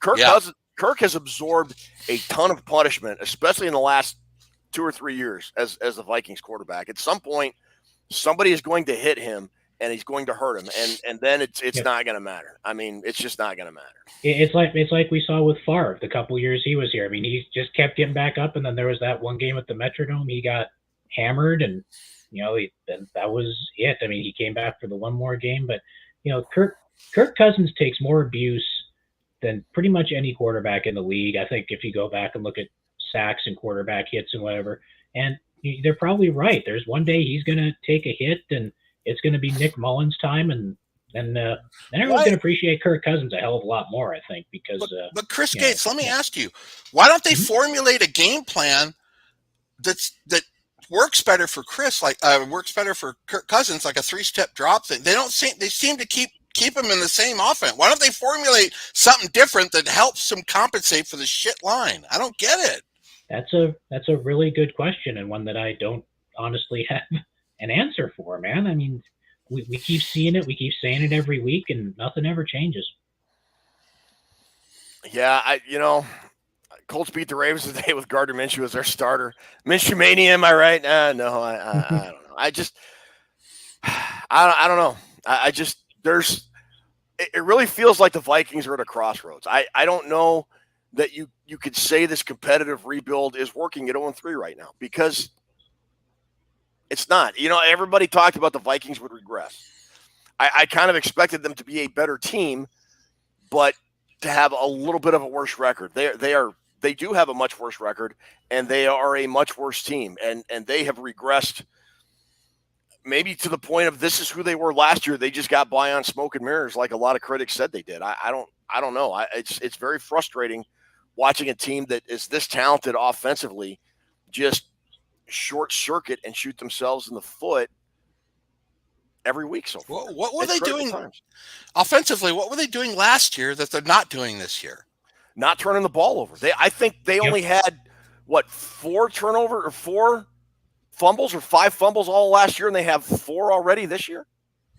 Kirk has absorbed a ton of punishment, especially in the last 2 or 3 years as the Vikings quarterback. At some point, somebody is going to hit him, and he's going to hurt him, and then it's not going to matter. I mean, it's just not going to matter. It's like we saw with Favre the couple years he was here. I mean, he just kept getting back up, and then there was that one game at the Metrodome he got hammered, and that was it. I mean, he came back for the one more game, but Kirk Cousins takes more abuse than pretty much any quarterback in the league. I think if you go back and look at sacks and quarterback hits and whatever, and they're probably right. There's one day he's going to take a hit, and it's going to be Nick Mullins' time, and then everyone's going to appreciate Kirk Cousins a hell of a lot more, I think, because. But Chris Gates, let me ask you, why don't they formulate a game plan that works better for Chris, works better for Kirk Cousins, like a 3-step drop thing? They seem to keep him in the same offense. Why don't they formulate something different that helps him compensate for the shit line? I don't get it. That's a really good question, and one that I don't honestly have an answer for, man. I mean, we keep seeing it, we keep saying it every week, and nothing ever changes. Yeah, Colts beat the Ravens today with Gardner Minshew as their starter. Minshew mania, am I right? No, I don't know. I don't know. It really feels like the Vikings are at a crossroads. I don't know that you could say this competitive rebuild is working at 0-3 right now, because it's not. Everybody talked about the Vikings would regress. I kind of expected them to be a better team, but to have a little bit of a worse record. They do have a much worse record, and they are a much worse team, and they have regressed maybe to the point of this is who they were last year. They just got by on smoke and mirrors, like a lot of critics said they did. I don't know. It's very frustrating watching a team that is this talented offensively just short circuit and shoot themselves in the foot every week. So far. What were they doing offensively? What were they doing last year that they're not doing this year? Not turning the ball over. I think they only had 4 turnover or 4 fumbles or 5 fumbles all last year, and they have 4 already this year.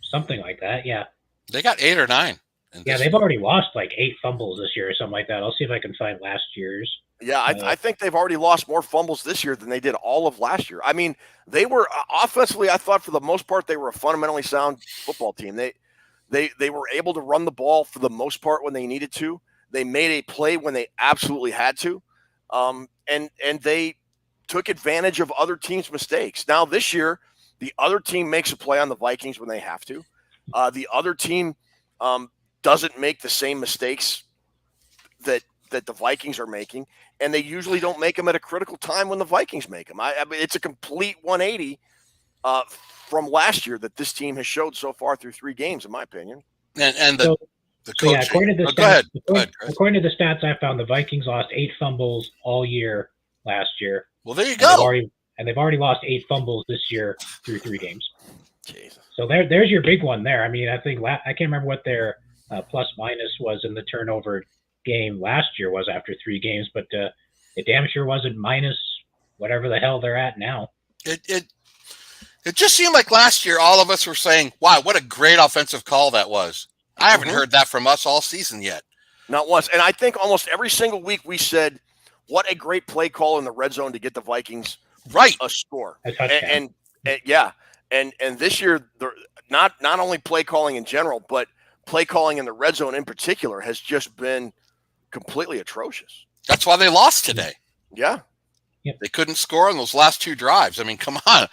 Something like that. Yeah. They got 8 or 9. Yeah, they've already lost like 8 fumbles this year or something like that. I'll see if I can find last year's. Yeah, I think they've already lost more fumbles this year than they did all of last year. I mean, they were offensively, I thought for the most part, they were a fundamentally sound football team. They were able to run the ball for the most part when they needed to. They made a play when they absolutely had to, and they took advantage of other teams' mistakes. Now this year, the other team makes a play on the Vikings when they have to. The other team doesn't make the same mistakes that the Vikings are making, and they usually don't make them at a critical time when the Vikings make them. I mean, it's a complete 180 from last year that this team has showed so far through 3 games, in my opinion. And the coaching. Yeah, according to the Go ahead, according to the stats I found, the Vikings lost 8 fumbles all year last year. Well, there you go. They've already lost 8 fumbles this year through 3 games. Jesus. So there's your big one there. I mean, I think I can't remember what their plus minus was in the turnover game last year was after 3 games, but it damn sure wasn't minus whatever the hell they're at now. It just seemed like last year all of us were saying, wow, what a great offensive call that was. I haven't heard that from us all season yet. Not once. And I think almost every single week we said, what a great play call in the red zone to get the Vikings a score. And this year, not only play calling in general, but play calling in the red zone in particular has just been completely atrocious. That's why they lost today. Yeah. Yep. They couldn't score on those last 2 drives. I mean, come on.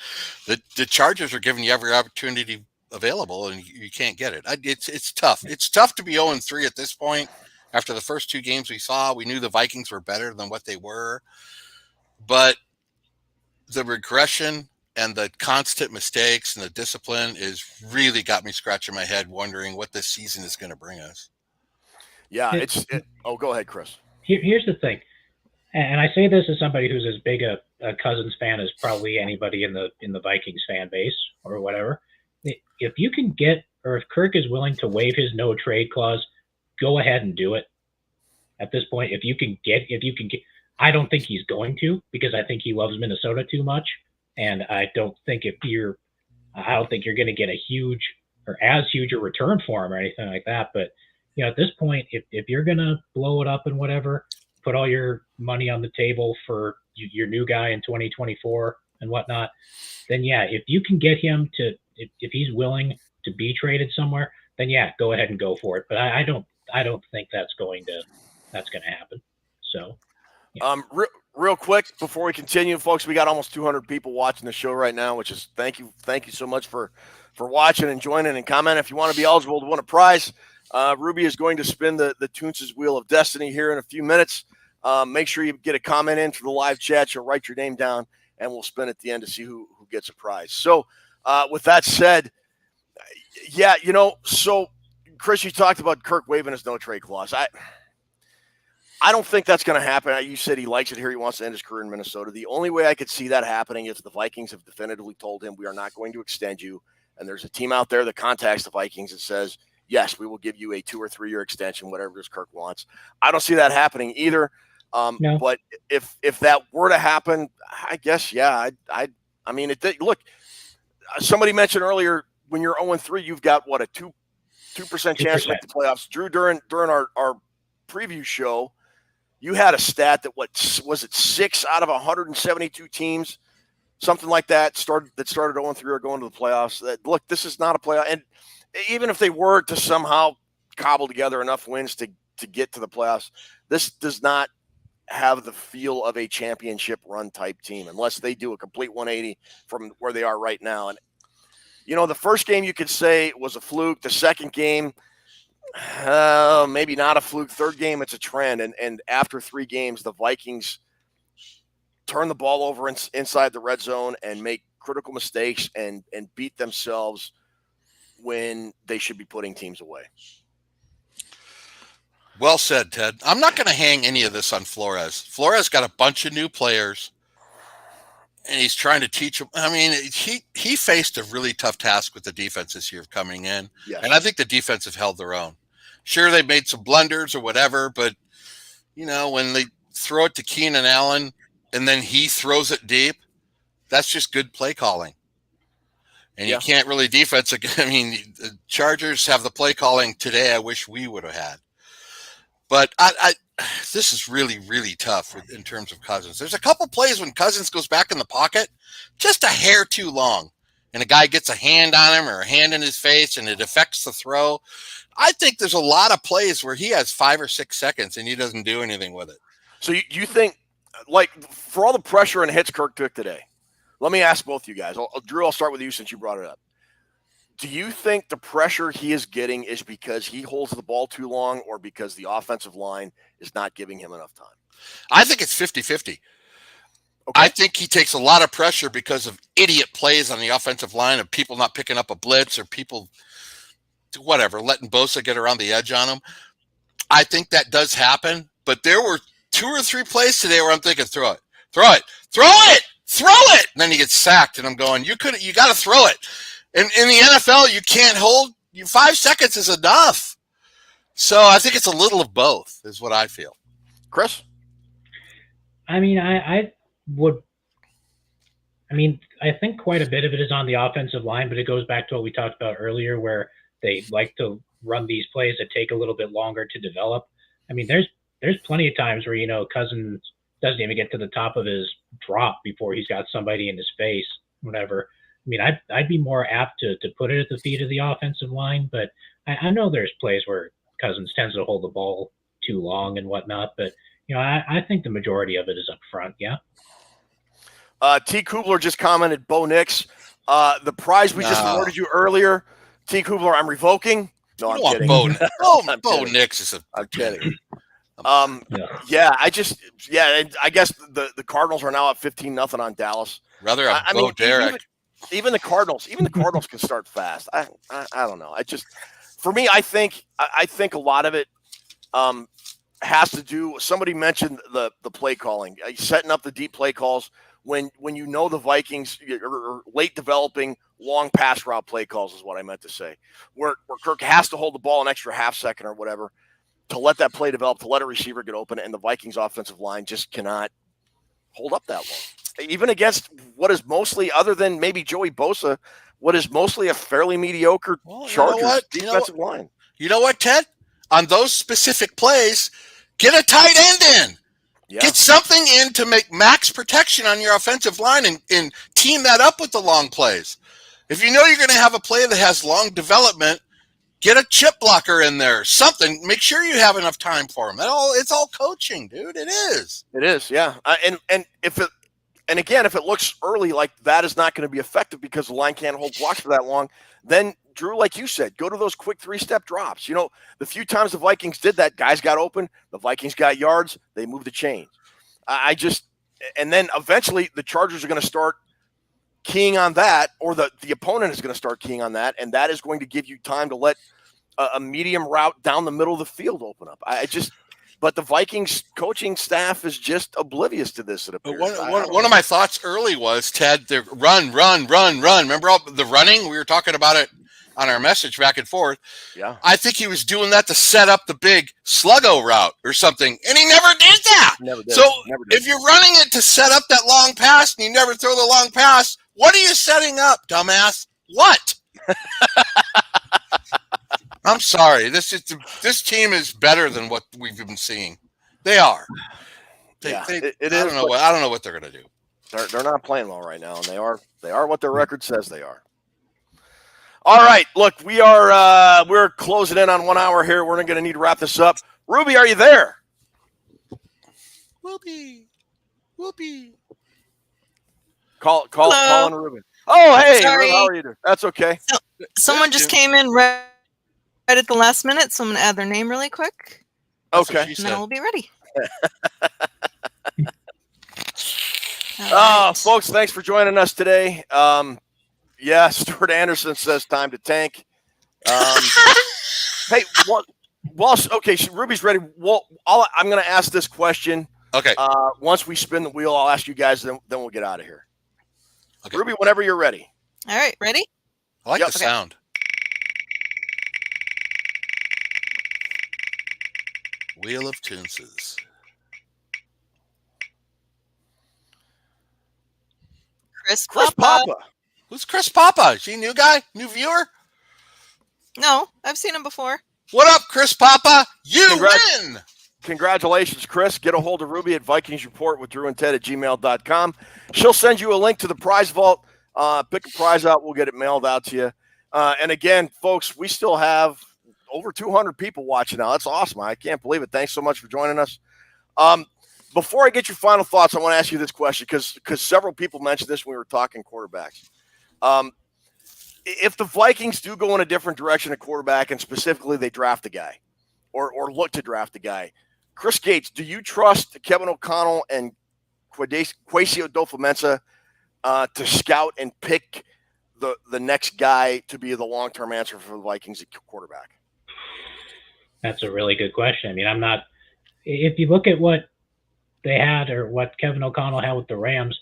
The Chargers are giving you every opportunity available, and you can't get it. It's tough. It's tough to be 0-3 at this point. After the first 2 games we saw, we knew the Vikings were better than what they were. But the regression and the constant mistakes and the discipline is really got me scratching my head wondering what this season is going to bring us. Yeah, go ahead, Chris. Here's the thing. And I say this as somebody who's as big a Cousins fan as probably anybody in the Vikings fan base or whatever. If you can get, or if Kirk is willing to waive his no trade clause, go ahead and do it. At this point, if you can get, I don't think he's going to, because I think he loves Minnesota too much, and I don't think you're going to get a huge or as huge a return for him or anything like that. But at this point, if you're going to blow it up and whatever, put all your money on the table for your new guy in 2024 and whatnot, then yeah, if you can get him to, if he's willing to be traded somewhere, then yeah, go ahead and go for it. But I don't think that's going to happen. So, yeah. Real quick before we continue, folks, we got almost 200 people watching the show right now, which is thank you so much for watching and joining and commenting. If you want to be eligible to win a prize, Ruby is going to spin the Toonces Wheel of Destiny here in a few minutes. Make sure you get a comment in for the live chat. You'll write your name down, and we'll spin at the end to see who gets a prize. So, with that said, yeah, so Chris, you talked about Kirk waiving his no trade clause. I don't think that's going to happen. You said he likes it here. He wants to end his career in Minnesota. The only way I could see that happening is the Vikings have definitively told him, we are not going to extend you. And there's a team out there that contacts the Vikings and says, yes, we will give you a 2 or 3 year extension, whatever this Kirk wants. I don't see that happening either. No. But if that were to happen, I guess, yeah, I mean, look, somebody mentioned earlier, when you're 0-3, you've got what, a 2% chance to make the playoffs. Drew, during our preview show, you had a stat that was it 6 out of 172 teams, something like that, started 0-3 or going to the playoffs. Look, this is not a playoff, and even if they were to somehow cobble together enough wins to get to the playoffs, this does not have the feel of a championship run type team unless they do a complete 180 from where they are right now. And the first game you could say was a fluke. The second game, maybe not a fluke. Third game, it's a trend. And after 3 games, the Vikings turn the ball over inside the red zone and make critical mistakes and beat themselves when they should be putting teams away. Well said, Ted. I'm not going to hang any of this on Flores. Flores got a bunch of new players, and he's trying to teach them. I mean, he faced a really tough task with the defense this year of coming in, yes. And I think the defense have held their own. Sure, they made some blunders or whatever, but, when they throw it to Keenan Allen and then he throws it deep, that's just good play calling. And you can't really defense. I mean, the Chargers have the play calling today I wish we would have had. But this is really, really tough in terms of Cousins. There's a couple plays when Cousins goes back in the pocket, just a hair too long, and a guy gets a hand on him or a hand in his face and it affects the throw. I think there's a lot of plays where he has 5 or 6 seconds and he doesn't do anything with it. So you think, like, for all the pressure and hits Kirk took today, let me ask both you guys. Drew, I'll start with you since you brought it up. Do you think the pressure he is getting is because he holds the ball too long or because the offensive line is not giving him enough time? I think it's 50-50. Okay. I think he takes a lot of pressure because of idiot plays on the offensive line of people not picking up a blitz or people, whatever, letting Bosa get around the edge on him. I think that does happen, but there were 2 or 3 plays today where I'm thinking, throw it. And then he gets sacked, and I'm going, you got to throw it. In the NFL, you can't hold. 5 seconds is enough. So I think it's a little of both, is what I feel. Chris? I mean, I think quite a bit of it is on the offensive line, but it goes back to what we talked about earlier, where they like to run these plays that take a little bit longer to develop. I mean, there's plenty of times where, Cousins doesn't even get to the top of his drop before he's got somebody in his face, whatever. I mean, I'd be more apt to put it at the feet of the offensive line, but I know there's plays where Cousins tends to hold the ball too long and whatnot, but I think the majority of it is up front. Yeah. T. Kubler just commented, Bo Nix, the prize we just awarded you earlier. T. Kubler, I'm revoking. No, I'm kidding. Bo Nix is I'm kidding. I guess the Cardinals are now at 15-0 on Dallas. Rather have Bo Derek. Even the Cardinals can start fast. I don't know. For me, I think a lot of it has to do. Somebody mentioned the play calling, setting up the deep play calls when the Vikings are late developing long pass route play calls is what I meant to say. Where Kirk has to hold the ball an extra half second or whatever to let that play develop, to let a receiver get open, and the Vikings offensive line just cannot hold up that long. Even against what is mostly, other than maybe Joey Bosa, what is mostly a fairly mediocre Chargers defensive line. You know what, Ted? On those specific plays, get a tight end in. Yeah. Get something in to make max protection on your offensive line and team that up with the long plays. If you know you're going to have a play that has long development, get a chip blocker in there. Something. Make sure you have enough time for them. It's all coaching, dude. It is. It is, yeah. And again, if it looks early like that is not going to be effective because the line can't hold blocks for that long, then, Drew, like you said, go to those quick 3-step drops. The few times the Vikings did that, guys got open, the Vikings got yards, they moved the chains. And then eventually the Chargers are going to start keying on that, or the opponent is going to start keying on that, and that is going to give you time to let a medium route down the middle of the field open up. But the Vikings coaching staff is just oblivious to this. It appears. One of my thoughts early was, Ted, the run. Remember all the running? We were talking about it on our message back and forth. Yeah. I think he was doing that to set up the big sluggo route or something, and he never did that. Never did. So if you're running it to set up that long pass and you never throw the long pass, what are you setting up, dumbass? What? I'm sorry. This team is better than what we've been seeing. They are. I don't know what they're going to do. They're not playing well right now, and they are what their record says they are. All right, look, we're closing in on 1 hour here. We're going to need to wrap this up. Ruby, are you there? Whoopee. Call on Ruben. Oh, hey, Sorry. how are you doing? That's okay. Someone just came in right at the last minute, so I'm going to add their name really quick. Okay. And then we'll be ready. Folks, thanks for joining us today. Stuart Anderson says time to tank. Hey, Ruby's ready. Well, I'm going to ask this question. Okay. Once we spin the wheel, I'll ask you guys, then we'll get out of here. Okay. Ruby, whenever you're ready. All right, ready? I like the sound. Wheel of Toonses. Chris Papa. Who's Chris Papa? Is he a new guy? New viewer? No, I've seen him before. What up, Chris Papa? You win! Congratulations, Chris. Get a hold of Ruby at Vikings Report with Drew and Ted at gmail.com. She'll send you a link to the prize vault Pick a prize out. We'll get it mailed out to you. And again, folks, we still have over 200 people watching now. That's awesome. I can't believe it. Thanks so much for joining us. Before I get your final thoughts, I want to ask you this question because several people mentioned this when we were talking quarterbacks. If the Vikings do go in a different direction at quarterback, and specifically they draft a guy or look to draft a guy, Chris Gates, do you trust Kevin O'Connell and Kwesi Adolfo-Mensah to scout and pick the next guy to be the long-term answer for the Vikings at quarterback? That's a really good question. I mean, I'm not – if you look at what they had or what Kevin O'Connell had with the Rams,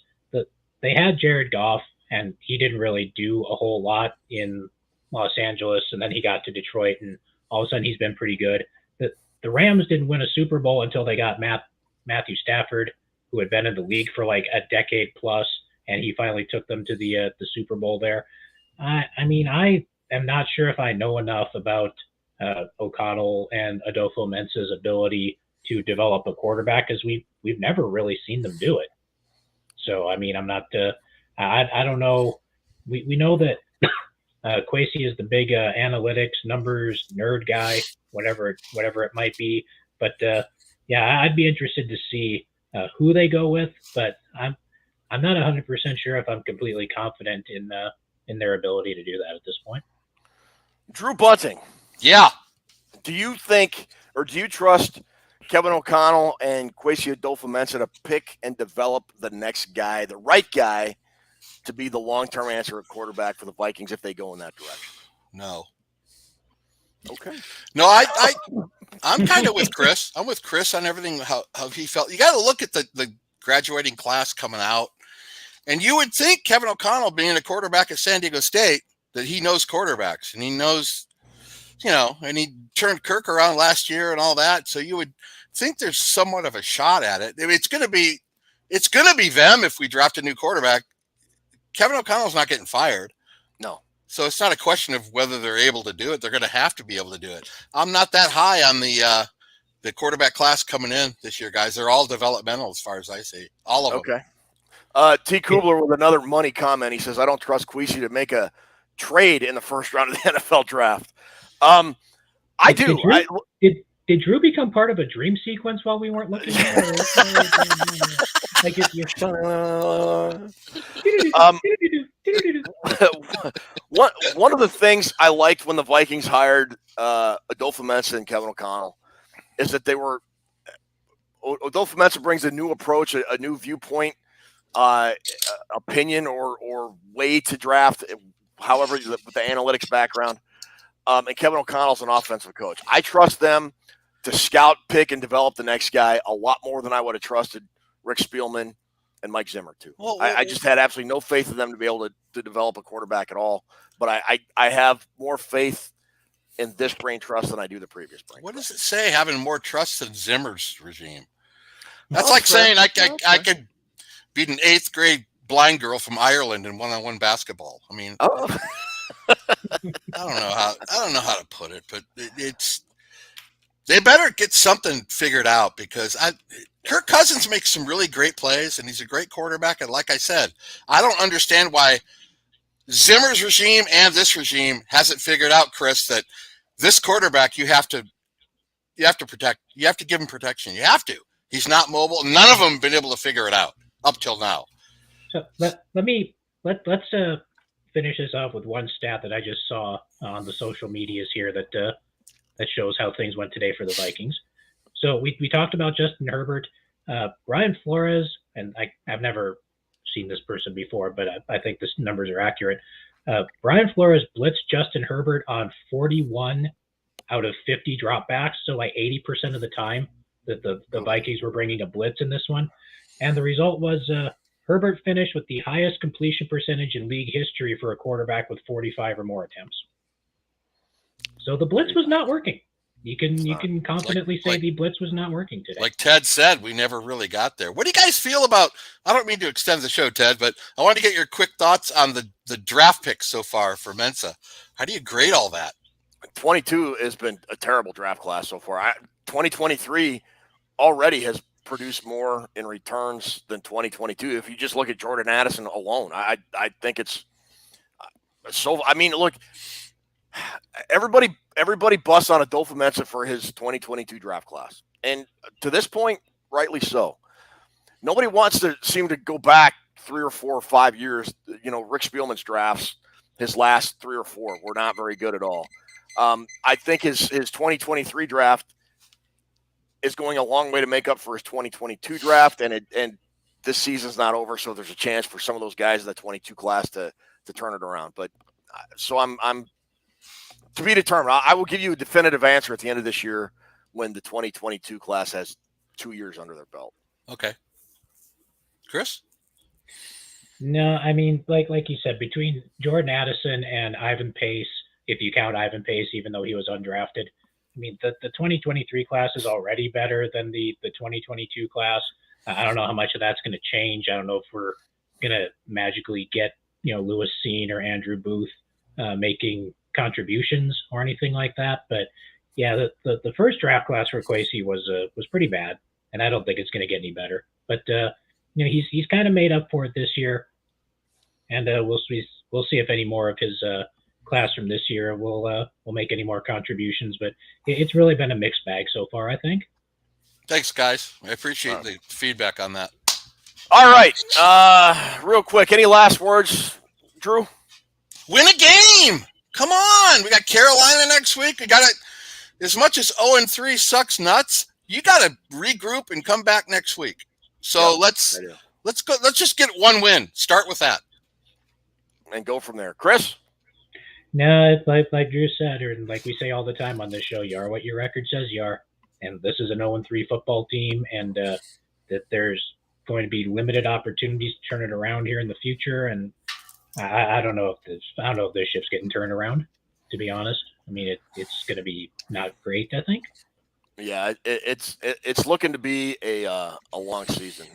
they had Jared Goff, and he didn't really do a whole lot in Los Angeles, and then he got to Detroit, and all of a sudden he's been pretty good. The Rams didn't win a Super Bowl until they got Matthew Stafford, who had been in the league for like a decade plus, and he finally took them to the Super Bowl there. I mean, I am not sure if I know enough about O'Connell and Adolfo-Mensah's ability to develop a quarterback, because we've never really seen them do it. So, I mean, I'm not I don't know. We know that Kwesi is the big analytics, numbers, nerd guy, whatever it might be. But yeah, I'd be interested to see who they go with. But I'm not 100% sure if I'm completely confident in their ability to do that at this point. Drew Bunting. Yeah. Do you think, or do you trust Kevin O'Connell and Kwesi Adolfo-Mensah to pick and develop the next guy, the right guy, to be the long-term answer at quarterback for the Vikings if they go in that direction? No. Okay. No, I'm kind of with Chris. I'm with Chris on everything, how he felt. You got to look at the graduating class coming out. And you would think Kevin O'Connell, being a quarterback at San Diego State, that he knows quarterbacks and he knows, and he turned Kirk around last year and all that. So you would think there's somewhat of a shot at it. I mean, it's going to be them if we draft a new quarterback. Kevin O'Connell's not getting fired. No. So it's not a question of whether they're able to do it. They're going to have to be able to do it. I'm not that high on the quarterback class coming in this year, guys. They're all developmental as far as I see. All of them. Okay. T. Kubler with another money comment. He says, I don't trust Kwesi to make a trade in the first round of the NFL draft. I do. Did Drew become part of a dream sequence while we weren't looking at it? Like one of the things I liked when the Vikings hired Adolfo-Mensah and Kevin O'Connell is that Adolfo-Mensah brings a new approach, a new viewpoint, opinion or way to draft, however, with the analytics background. And Kevin O'Connell's an offensive coach. I trust them to scout, pick, and develop the next guy a lot more than I would have trusted Rick Spielman and Mike Zimmer too. I just had absolutely no faith in them to be able to develop a quarterback at all. But I have more faith in this brain trust than I do the previous brain. What does it say, having more trust than Zimmer's regime? That's like saying I could beat an 8th grade blind girl from Ireland in one-on-one basketball. I mean, I don't know how to put it, but it's they better get something figured out, because Kirk Cousins makes some really great plays and he's a great quarterback. And like I said, I don't understand why Zimmer's regime and this regime hasn't figured out, Chris, that this quarterback you have to protect. You have to give him protection. You have to. He's not mobile. None of them have been able to figure it out up till now. So let's finish this off with one stat that I just saw on the social medias here that shows how things went today for the Vikings. So we talked about Justin Herbert, Brian Flores, and I've never seen this person before, but I think the numbers are accurate. Brian Flores blitzed Justin Herbert on 41 out of 50 dropbacks, so like 80% of the time that the Vikings were bringing a blitz in this one. And the result was Herbert finished with the highest completion percentage in league history for a quarterback with 45 or more attempts. So the blitz was not working. You can confidently say the blitz was not working today. Like Ted said, we never really got there. What do you guys feel about, I don't mean to extend the show, Ted, but I want to get your quick thoughts on the draft picks so far for Mensah. How do you grade all that? 22 has been a terrible draft class so far. 2023 already has produce more in returns than 2022. If you just look at Jordan Addison alone, I think it's so. I mean, look, everybody busts on Adolfo Mensa for his 2022 draft class, and to this point, rightly so. Nobody wants to seem to go back 3 or 4 or 5 years. You know, Rick Spielman's drafts, his last 3 or 4 were not very good at all. I think his 2023 draft is going a long way to make up for his 2022 draft, and this season's not over, so there's a chance for some of those guys in the 22 class to turn it around. But so I'm to be determined. I will give you a definitive answer at the end of this year when the 2022 class has 2 years under their belt. Okay. Chris? No, I mean, like you said, between Jordan Addison and Ivan Pace, if you count Ivan Pace, even though he was undrafted, I mean, the 2023 class is already better than the 2022 class. I don't know how much of that's going to change. I don't know if we're going to magically get, Lewis Seen or Andrew Booth making contributions or anything like that. But yeah, the first draft class for Kwesi was pretty bad, and I don't think it's going to get any better. But he's kind of made up for it this year, and we'll see if any more of his class from this year will make any more contributions. But it's really been a mixed bag so far, I think. Thanks, guys. I appreciate the feedback on that. All right, real quick, any last words, Drew? Win a game. Come on. We got Carolina next week. We got it. As much as 0-3 sucks nuts, you got to regroup and come back next week. So let's go. Let's just get one win. Start with that, and go from there. Chris? No, it's like Drew said, or like we say all the time on this show, you are what your record says you are. And this is an 0-3 football team, and that there's going to be limited opportunities to turn it around here in the future. And I don't know if this ship's getting turned around, to be honest. I mean, it's going to be not great, I think. Yeah, it's looking to be a long season,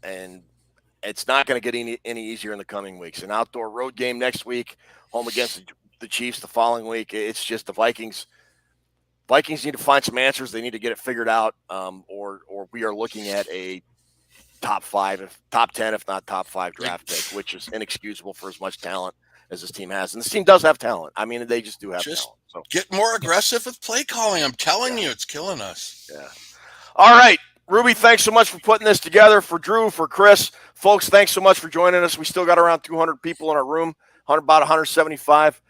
and it's not going to get any easier in the coming weeks. An outdoor road game next week, home against the Chiefs the following week. It's just the Vikings. Vikings need to find some answers. They need to get it figured out, or we are looking at a top 10, if not top 5 draft pick, which is inexcusable for as much talent as this team has. And this team does have talent. I mean, they just do have talent. So get more aggressive with play calling. I'm telling you, it's killing us. Yeah. All right, Ruby, thanks so much for putting this together. For Drew, for Chris, folks, thanks so much for joining us. We still got around 200 people in our room, about 175.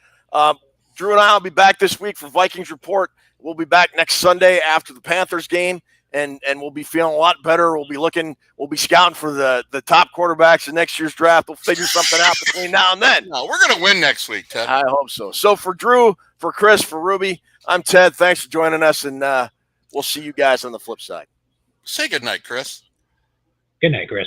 Drew and I will be back this week for Vikings Report. We'll be back next Sunday after the Panthers game, and we'll be feeling a lot better. We'll be scouting for the top quarterbacks in next year's draft. We'll figure something out between now and then. No, we're going to win next week, Ted. I hope so. So for Drew, for Chris, for Ruby, I'm Ted. Thanks for joining us, and we'll see you guys on the flip side. Say goodnight, Chris. Good night, Chris.